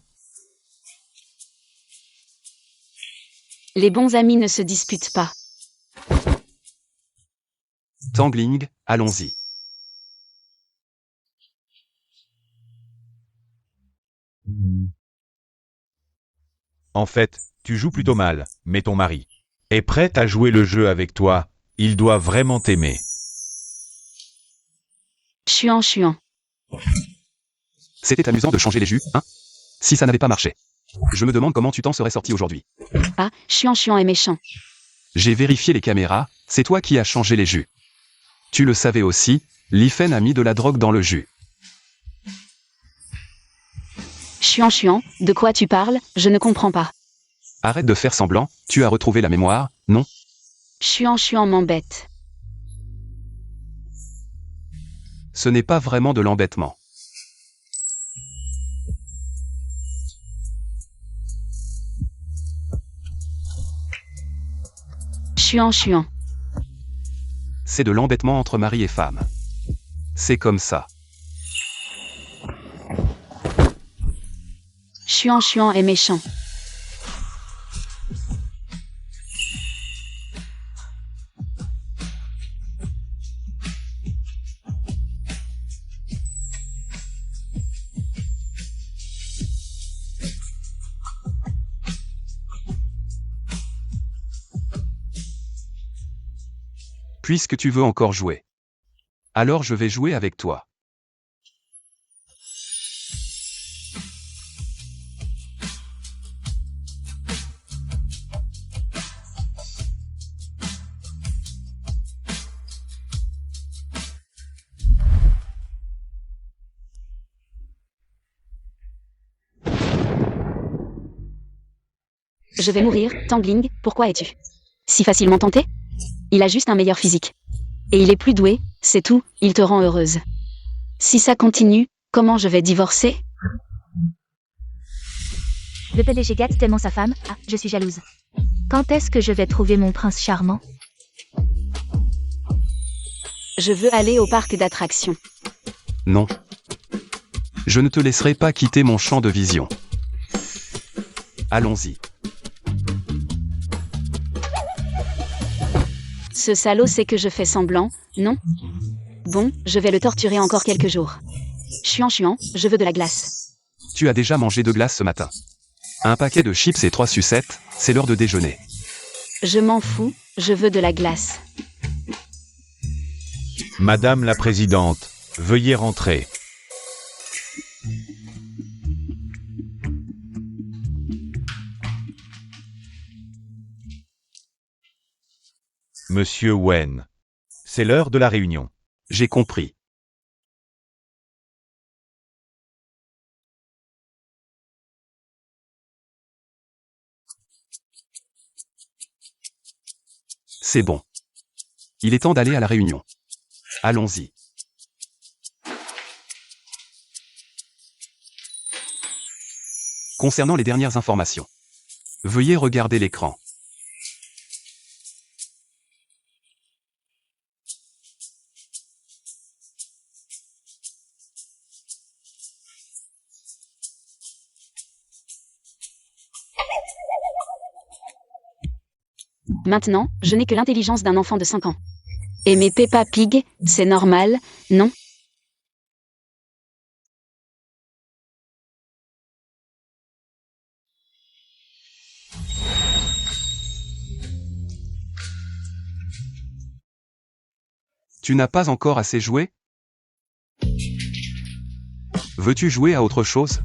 Les bons amis ne se disputent pas. Tangling, allons-y. En fait, tu joues plutôt mal, mais ton mari est prêt à jouer le jeu avec toi, il doit vraiment t'aimer. Chuan. C'était amusant de changer les jus, hein? Si ça n'avait pas marché. Je me demande comment tu t'en serais sorti aujourd'hui. Ah, Chuan est méchant. J'ai vérifié les caméras, c'est toi qui as changé les jus. Tu le savais aussi, Li Fen a mis de la drogue dans le jus. Chuan, de quoi tu parles? Je ne comprends pas. Arrête de faire semblant, tu as retrouvé la mémoire, non? Chuan m'embête. Ce n'est pas vraiment de l'embêtement. Chuan. C'est de l'embêtement entre mari et femme. C'est comme ça. Chuan est méchant. Puisque tu veux encore jouer. Alors je vais jouer avec toi. Je vais mourir, Tangling, pourquoi es-tu si facilement tenté? Il a juste un meilleur physique. Et il est plus doué, c'est tout, il te rend heureuse. Si ça continue, comment je vais divorcer? Le PDG gâte tellement sa femme. Ah, je suis jalouse. Quand est-ce que je vais trouver mon prince charmant? Je veux aller au parc d'attractions. Non. Je ne te laisserai pas quitter mon champ de vision. Allons-y. Ce salaud sait que je fais semblant, non? Bon, je vais le torturer encore quelques jours. Chuan, je veux de la glace. Tu as déjà mangé de glace ce matin. Un paquet de chips et 3 sucettes, c'est l'heure de déjeuner. Je m'en fous, je veux de la glace. Madame la Présidente, veuillez rentrer. Monsieur Wen, c'est l'heure de la réunion. J'ai compris. C'est bon. Il est temps d'aller à la réunion. Allons-y. Concernant les dernières informations, veuillez regarder l'écran. Maintenant, je n'ai que l'intelligence d'un enfant de 5 ans. Aimer Peppa Pig, c'est normal, non? Tu n'as pas encore assez joué? Veux-tu jouer à autre chose?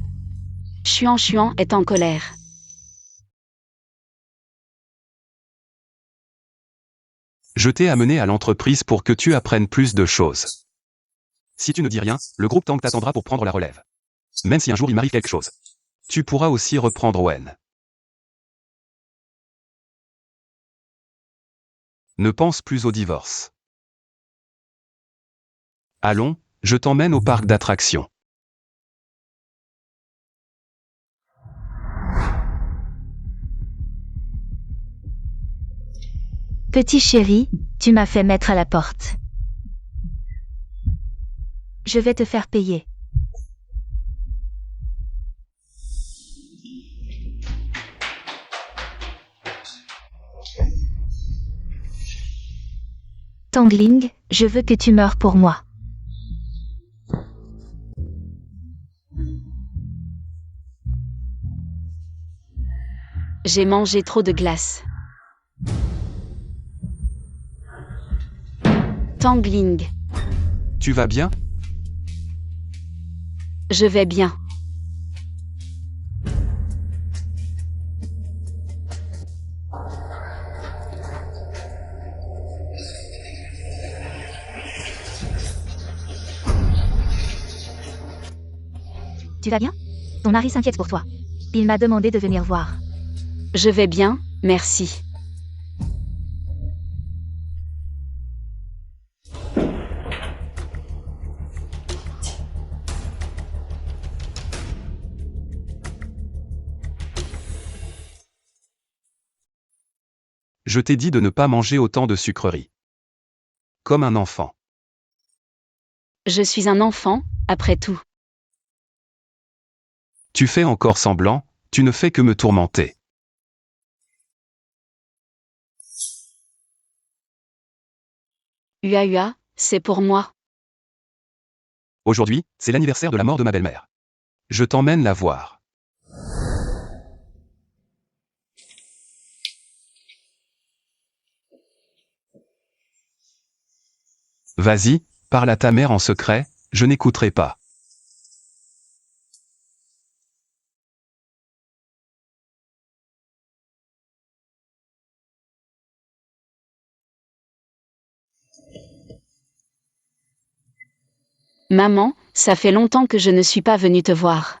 Chuan est en colère. Je t'ai amené à l'entreprise pour que tu apprennes plus de choses. Si tu ne dis rien, le groupe Tang t'attendra pour prendre la relève. Même si un jour il m'arrive quelque chose. Tu pourras aussi reprendre Wen. Ne pense plus au divorce. Allons, je t'emmène au parc d'attractions. Petit chéri, tu m'as fait mettre à la porte. Je vais te faire payer. Tangling, je veux que tu meures pour moi. J'ai mangé trop de glace. Tangling, Tu vas bien? je vais bien. Tu vas bien? Ton mari s'inquiète pour toi. Il m'a demandé de venir voir. Je vais bien, merci. Je t'ai dit de ne pas manger autant de sucreries. comme un enfant. Je suis un enfant, après tout. Tu fais encore semblant, tu ne fais que me tourmenter. Ua, c'est pour moi. Aujourd'hui, c'est l'anniversaire de la mort de ma belle-mère. Je t'emmène la voir. Vas-y, parle à ta mère en secret, je n'écouterai pas. Maman, ça fait longtemps que je ne suis pas venue te voir.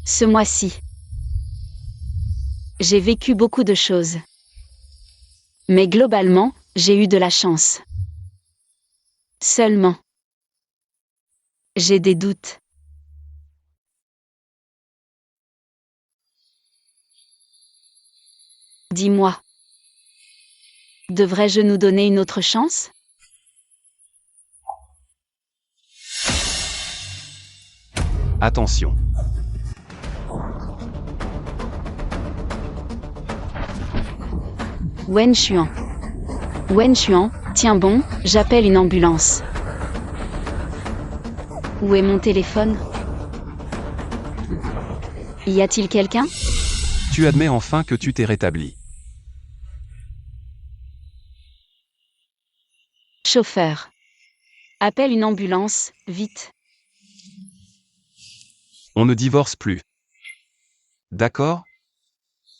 Ce mois-ci. J'ai vécu beaucoup de choses. Mais globalement, j'ai eu de la chance. Seulement. J'ai des doutes. Dis-moi. Devrais-je nous donner une autre chance? Attention. Wen Xuan. Wen Xuan, tiens bon, j'appelle une ambulance. Où est mon téléphone? Y a-t-il quelqu'un? Tu admets enfin que tu t'es rétabli. Chauffeur. Appelle une ambulance, vite. On ne divorce plus. D'accord?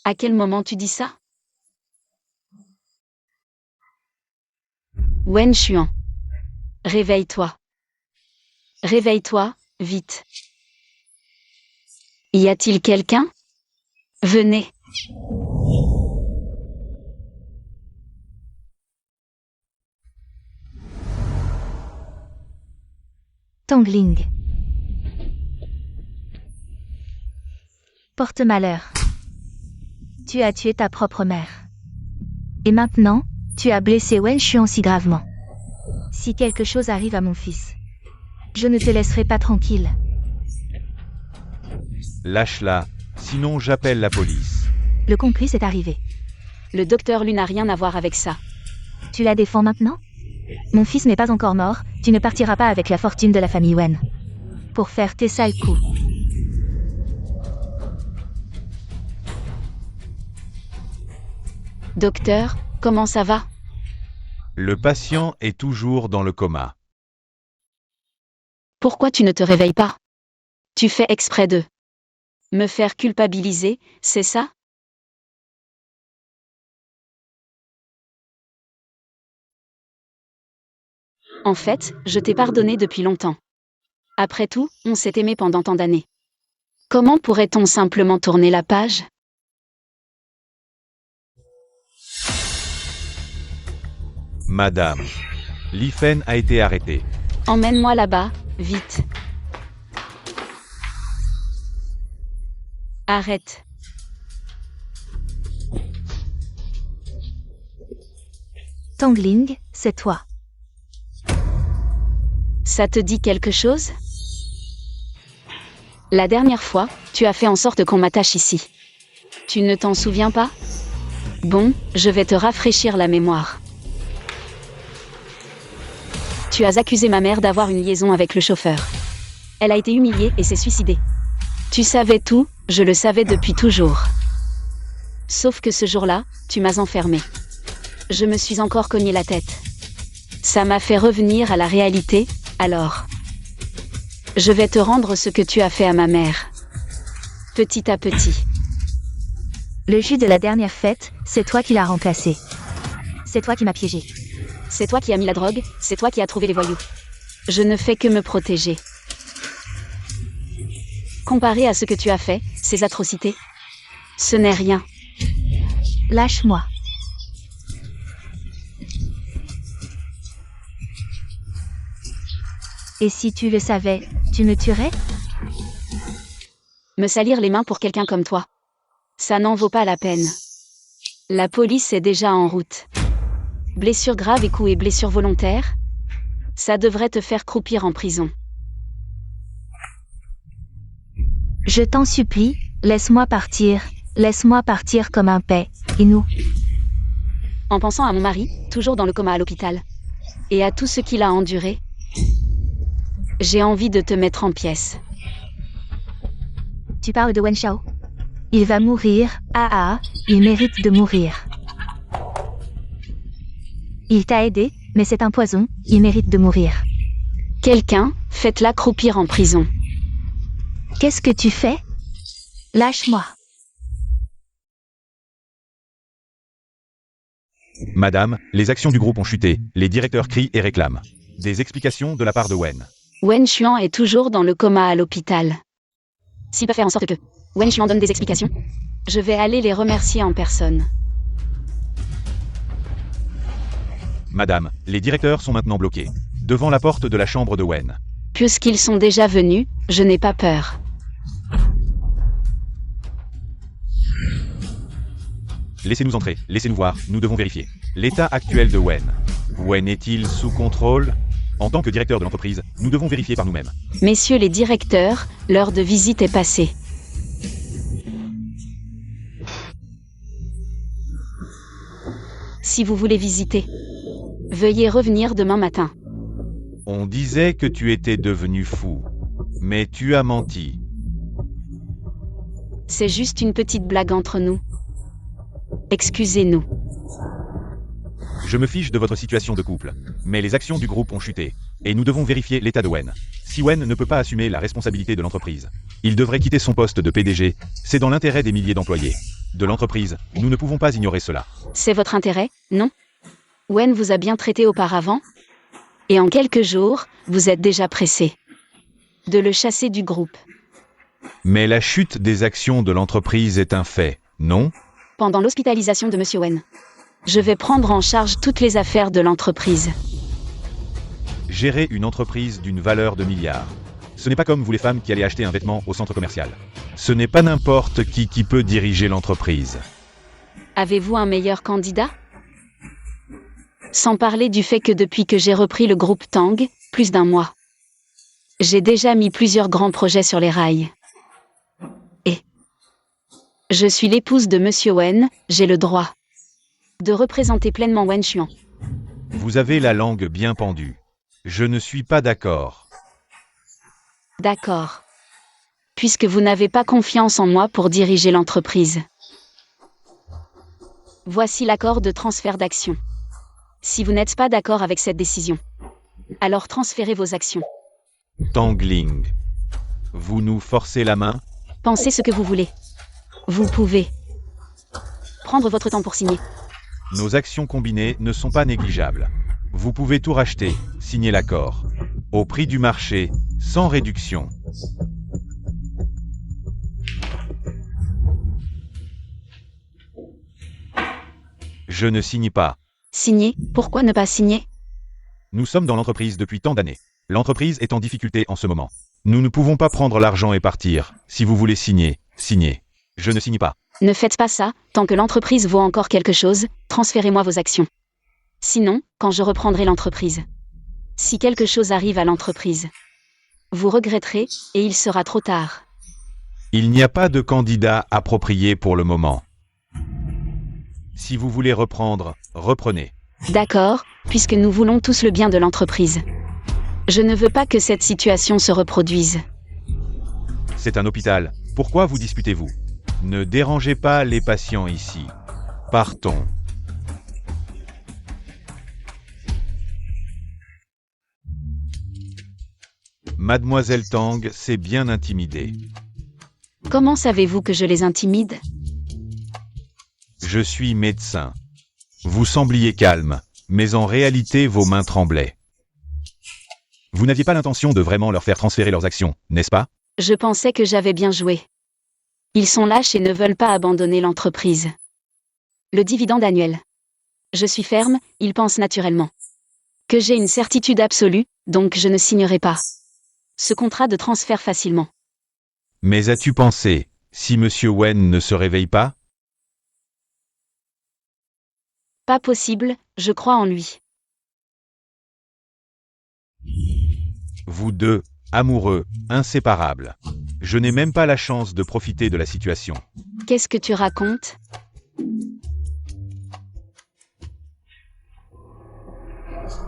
À quel moment tu dis ça? Wen Xuan. Réveille-toi. Réveille-toi, vite. Y a-t-il quelqu'un? Venez. Tangling. Porte-malheur. Tu as tué ta propre mère. Et maintenant, tu as blessé Wen Xuan si gravement. Si quelque chose arrive à mon fils, je ne te laisserai pas tranquille. Lâche-la, sinon j'appelle la police. Le complice est arrivé. Le docteur Lu n'a rien à voir avec ça. Tu la défends maintenant? Mon fils n'est pas encore mort, tu ne partiras pas avec la fortune de la famille Wen. Pour faire tes sales coups. Docteur, comment ça va? Le patient est toujours dans le coma. Pourquoi tu ne te réveilles pas? Tu fais exprès de me faire culpabiliser, c'est ça? En fait, je t'ai pardonné depuis longtemps. Après tout, on s'est aimé pendant tant d'années. Comment pourrait-on simplement tourner la page? Madame, Li Fen a été arrêté. Emmène-moi là-bas, vite. Arrête. Tangling, c'est toi. Ça te dit quelque chose? La dernière fois, tu as fait en sorte qu'on m'attache ici. Tu ne t'en souviens pas? Bon, je vais te rafraîchir la mémoire. Tu as accusé ma mère d'avoir une liaison avec le chauffeur. Elle a été humiliée et s'est suicidée. Tu savais tout, je le savais depuis toujours. Sauf que ce jour-là, tu m'as enfermée. Je me suis encore cogné la tête. Ça m'a fait revenir à la réalité, alors. Je vais te rendre ce que tu as fait à ma mère. Petit à petit. Le jus de la dernière fête, c'est toi qui l'as remplacé. C'est toi qui m'as piégé. C'est toi qui as mis la drogue, c'est toi qui as trouvé les voyous. Je ne fais que me protéger. Comparé à ce que tu as fait, ces atrocités, ce n'est rien. Lâche-moi. Et si tu le savais, tu me tuerais? Me salir les mains pour quelqu'un comme toi. Ça n'en vaut pas la peine. La police est déjà en route. Blessure grave et coup et blessure volontaire? Ça devrait te faire croupir en prison. Je t'en supplie, laisse-moi partir comme un paix, et nous. En pensant à mon mari, toujours dans le coma à l'hôpital, et à tout ce qu'il a enduré, j'ai envie de te mettre en pièces. Tu parles de Wen Xiao? Il va mourir, il mérite de mourir. Il t'a aidé, mais c'est un poison, il mérite de mourir. Quelqu'un, faites-la croupir en prison. Qu'est-ce que tu fais? Lâche-moi. Madame, les actions du groupe ont chuté, les directeurs crient et réclament. Des explications de la part de Wen. Wen Xuan est toujours dans le coma à l'hôpital. S'il peut faire en sorte que Wen Xuan donne des explications, je vais aller les remercier en personne. Madame, les directeurs sont maintenant bloqués, devant la porte de la chambre de Wen. Puisqu'ils sont déjà venus, je n'ai pas peur. Laissez-nous entrer, laissez-nous voir, nous devons vérifier. L'état actuel de Wen. Wen est-il sous contrôle? En tant que directeur de l'entreprise, nous devons vérifier par nous-mêmes. Messieurs les directeurs, l'heure de visite est passée. Si vous voulez visiter, veuillez revenir demain matin. On disait que tu étais devenu fou, mais tu as menti. C'est juste une petite blague entre nous. Excusez-nous. Je me fiche de votre situation de couple, mais les actions du groupe ont chuté, et nous devons vérifier l'état de Wen. Si Wen ne peut pas assumer la responsabilité de l'entreprise, il devrait quitter son poste de PDG, c'est dans l'intérêt des milliers d'employés. De l'entreprise, nous ne pouvons pas ignorer cela. C'est votre intérêt, non? Wen vous a bien traité auparavant? Et en quelques jours, vous êtes déjà pressé de le chasser du groupe. Mais la chute des actions de l'entreprise est un fait, non? Pendant l'hospitalisation de Monsieur Wen, je vais prendre en charge toutes les affaires de l'entreprise. Gérer une entreprise d'une valeur de milliards. Ce n'est pas comme vous les femmes qui allez acheter un vêtement au centre commercial. Ce n'est pas n'importe qui peut diriger l'entreprise. Avez-vous un meilleur candidat? Sans parler du fait que depuis que j'ai repris le groupe Tang, plus d'1 mois, j'ai déjà mis plusieurs grands projets sur les rails. Et je suis l'épouse de Monsieur Wen, j'ai le droit de représenter pleinement Wen Xuan. Vous avez la langue bien pendue. Je ne suis pas d'accord. D'accord. Puisque vous n'avez pas confiance en moi pour diriger l'entreprise. Voici l'accord de transfert d'actions. Si vous n'êtes pas d'accord avec cette décision, alors transférez vos actions. Tangling. Vous nous forcez la main? Pensez ce que vous voulez. Vous pouvez prendre votre temps pour signer. Nos actions combinées ne sont pas négligeables. Vous pouvez tout racheter, signer l'accord. Au prix du marché, sans réduction. Je ne signe pas. Signer? Pourquoi ne pas signer? Nous sommes dans l'entreprise depuis tant d'années. L'entreprise est en difficulté en ce moment. Nous ne pouvons pas prendre l'argent et partir. Si vous voulez signer, signez. Je ne signe pas. Ne faites pas ça, tant que l'entreprise vaut encore quelque chose, transférez-moi vos actions. Sinon, quand je reprendrai l'entreprise, si quelque chose arrive à l'entreprise, vous regretterez, et il sera trop tard. Il n'y a pas de candidat approprié pour le moment. Si vous voulez reprendre, reprenez. D'accord, puisque nous voulons tous le bien de l'entreprise. Je ne veux pas que cette situation se reproduise. C'est un hôpital. Pourquoi vous disputez-vous? Ne dérangez pas les patients ici. Partons. Mademoiselle Tang s'est bien intimidée. Comment savez-vous que je les intimide? Je suis médecin. Vous sembliez calme, mais en réalité vos mains tremblaient. Vous n'aviez pas l'intention de vraiment leur faire transférer leurs actions, n'est-ce pas? Je pensais que j'avais bien joué. Ils sont lâches et ne veulent pas abandonner l'entreprise. Le dividende annuel. Je suis ferme, ils pensent naturellement que j'ai une certitude absolue, donc je ne signerai pas ce contrat de transfert facilement. Mais as-tu pensé, si Monsieur Wen ne se réveille pas? Pas possible, je crois en lui. Vous deux, amoureux, inséparables. Je n'ai même pas la chance de profiter de la situation. Qu'est-ce que tu racontes?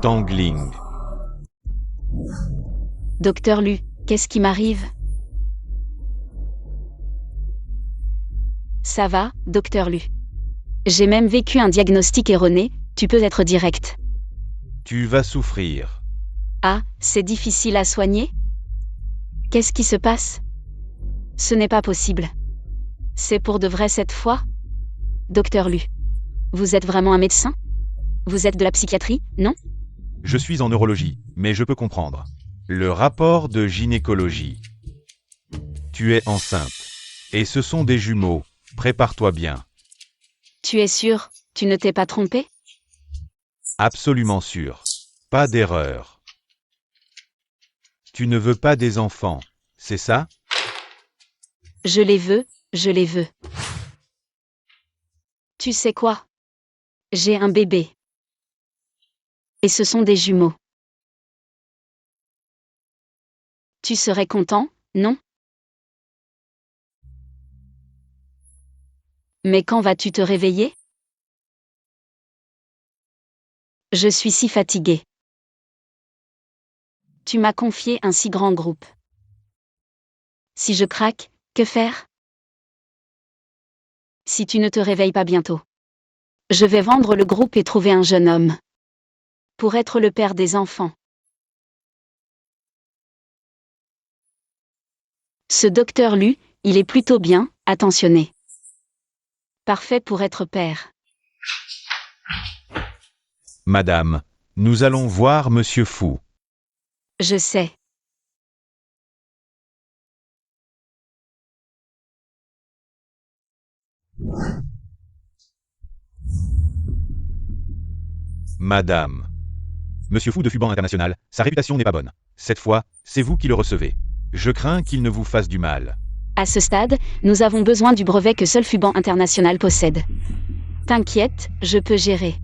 Tangling. Docteur Lu, qu'est-ce qui m'arrive? Ça va, Docteur Lu. J'ai même vécu un diagnostic erroné, tu peux être direct. Tu vas souffrir. Ah, c'est difficile à soigner? Qu'est-ce qui se passe? Ce n'est pas possible. C'est pour de vrai cette fois? Docteur Lu. Vous êtes vraiment un médecin? Vous êtes de la psychiatrie, non? Je suis en neurologie, mais je peux comprendre. Le rapport de gynécologie. Tu es enceinte. Et ce sont des jumeaux. Prépare-toi bien. Tu es sûr, tu ne t'es pas trompé? Absolument sûr. Pas d'erreur. Tu ne veux pas des enfants, c'est ça? Je les veux, je les veux. Tu sais quoi? J'ai un bébé. Et ce sont des jumeaux. Tu serais content, non? Mais quand vas-tu te réveiller? Je suis si fatiguée. Tu m'as confié un si grand groupe. Si je craque, que faire? Si tu ne te réveilles pas bientôt. Je vais vendre le groupe et trouver un jeune homme. Pour être le père des enfants. Ce docteur Lu, il est plutôt bien, attentionné. Parfait pour être père. Madame, nous allons voir Monsieur Fou. Je sais. Madame. Monsieur Fou de Fuban International, sa réputation n'est pas bonne. Cette fois, c'est vous qui le recevez. Je crains qu'il ne vous fasse du mal. À ce stade, nous avons besoin du brevet que seul Fuban International possède. T'inquiète, je peux gérer.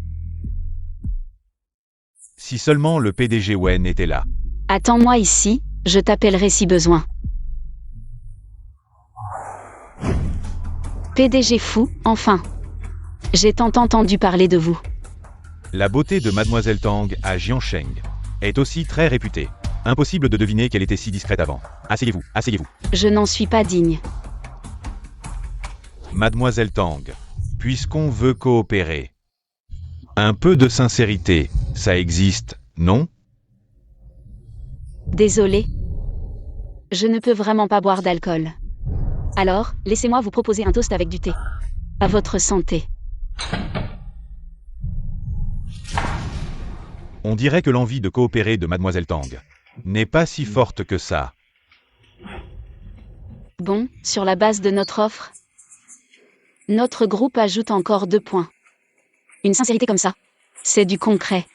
Si seulement le PDG Wen était là. Attends-moi ici, je t'appellerai si besoin. PDG Fou, enfin. J'ai tant entendu parler de vous. La beauté de Mademoiselle Tang à Jiansheng est aussi très réputée. Impossible de deviner qu'elle était si discrète avant. Asseyez-vous, asseyez-vous. Je n'en suis pas digne. Mademoiselle Tang, puisqu'on veut coopérer. Un peu de sincérité, ça existe, non? Désolé. Je ne peux vraiment pas boire d'alcool. Alors, laissez-moi vous proposer un toast avec du thé. À votre santé. On dirait que l'envie de coopérer de Mademoiselle Tang n'est pas si forte que ça. Bon, sur la base de notre offre, notre groupe ajoute encore 2 points. Une sincérité comme ça, c'est du concret.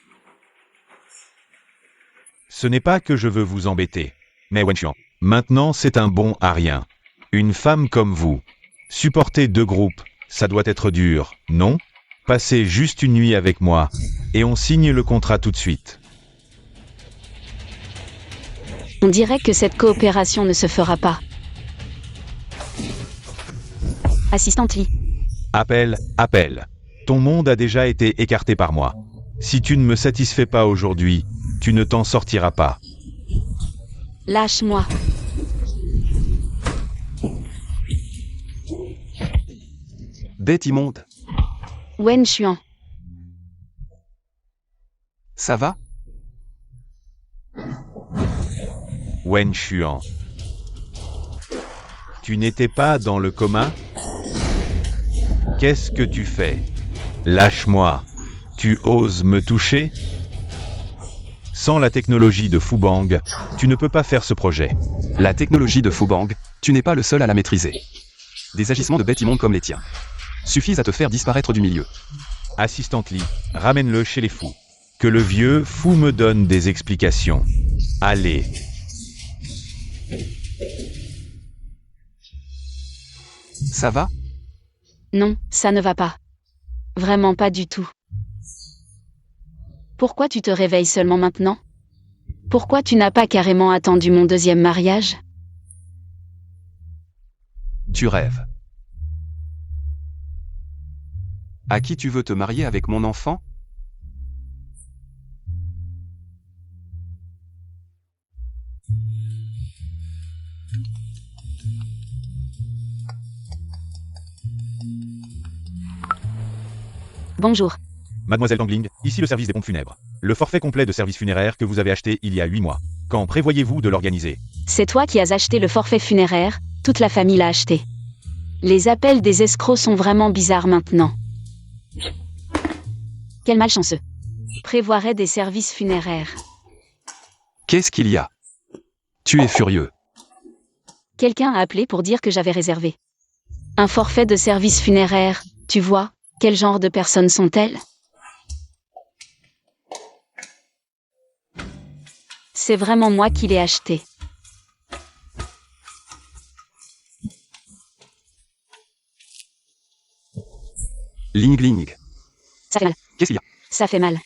Ce n'est pas que je veux vous embêter. Mais Wenchuan, maintenant c'est un bon à rien. Une femme comme vous. Supporter 2 groupes, ça doit être dur, non? Passez juste une nuit avec moi, et on signe le contrat tout de suite. On dirait que cette coopération ne se fera pas. Assistante Lee. Appel, appel. Ton monde a déjà été écarté par moi. Si tu ne me satisfais pas aujourd'hui, tu ne t'en sortiras pas. Lâche-moi. Bête immonde. Wen Xuan. Ça va? Wen Xuan. Tu n'étais pas dans le coma? Qu'est-ce que tu fais? Lâche-moi. Tu oses me toucher? Sans la technologie de Fubang, tu ne peux pas faire ce projet. La technologie de Fubang, tu n'es pas le seul à la maîtriser. Des agissements de bêtes immondes comme les tiens suffisent à te faire disparaître du milieu. Assistante Lee, ramène-le chez les fous. Que le vieux fou me donne des explications. Allez. Ça va? Non, ça ne va pas. Vraiment pas du tout. Pourquoi tu te réveilles seulement maintenant? Pourquoi tu n'as pas carrément attendu mon deuxième mariage? Tu rêves. À qui tu veux te marier avec mon enfant? Bonjour. Mademoiselle Tangling, ici le service des pompes funèbres. Le forfait complet de service funéraire que vous avez acheté il y a 8 mois. Quand prévoyez-vous de l'organiser? C'est toi qui as acheté le forfait funéraire, toute la famille l'a acheté. Les appels des escrocs sont vraiment bizarres maintenant. Quel malchanceux. Prévoirait des services funéraires. Qu'est-ce qu'il y a? Tu es furieux. Quelqu'un a appelé pour dire que j'avais réservé un forfait de service funéraire, tu vois, quel genre de personnes sont-elles? C'est vraiment moi qui l'ai acheté. Ling Ling. Ça fait mal. Qu'est-ce qu'il y a? Ça fait mal.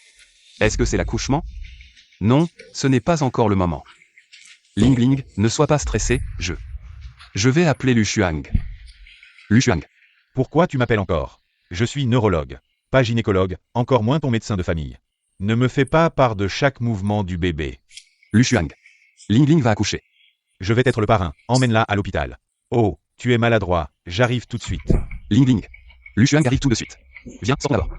Est-ce que c'est l'accouchement? Non, ce n'est pas encore le moment. Ling Ling, ne sois pas stressé, je vais appeler Lu Shuang. Lu Shuang. Pourquoi tu m'appelles encore? Je suis neurologue, pas gynécologue, encore moins ton médecin de famille. Ne me fais pas part de chaque mouvement du bébé. Lu Shuang. Ling Ling va accoucher. Je vais être le parrain, emmène-la à l'hôpital. Oh, tu es maladroit, j'arrive tout de suite. Ling Ling. Lu Shuang arrive tout de suite. Viens, sors d'abord.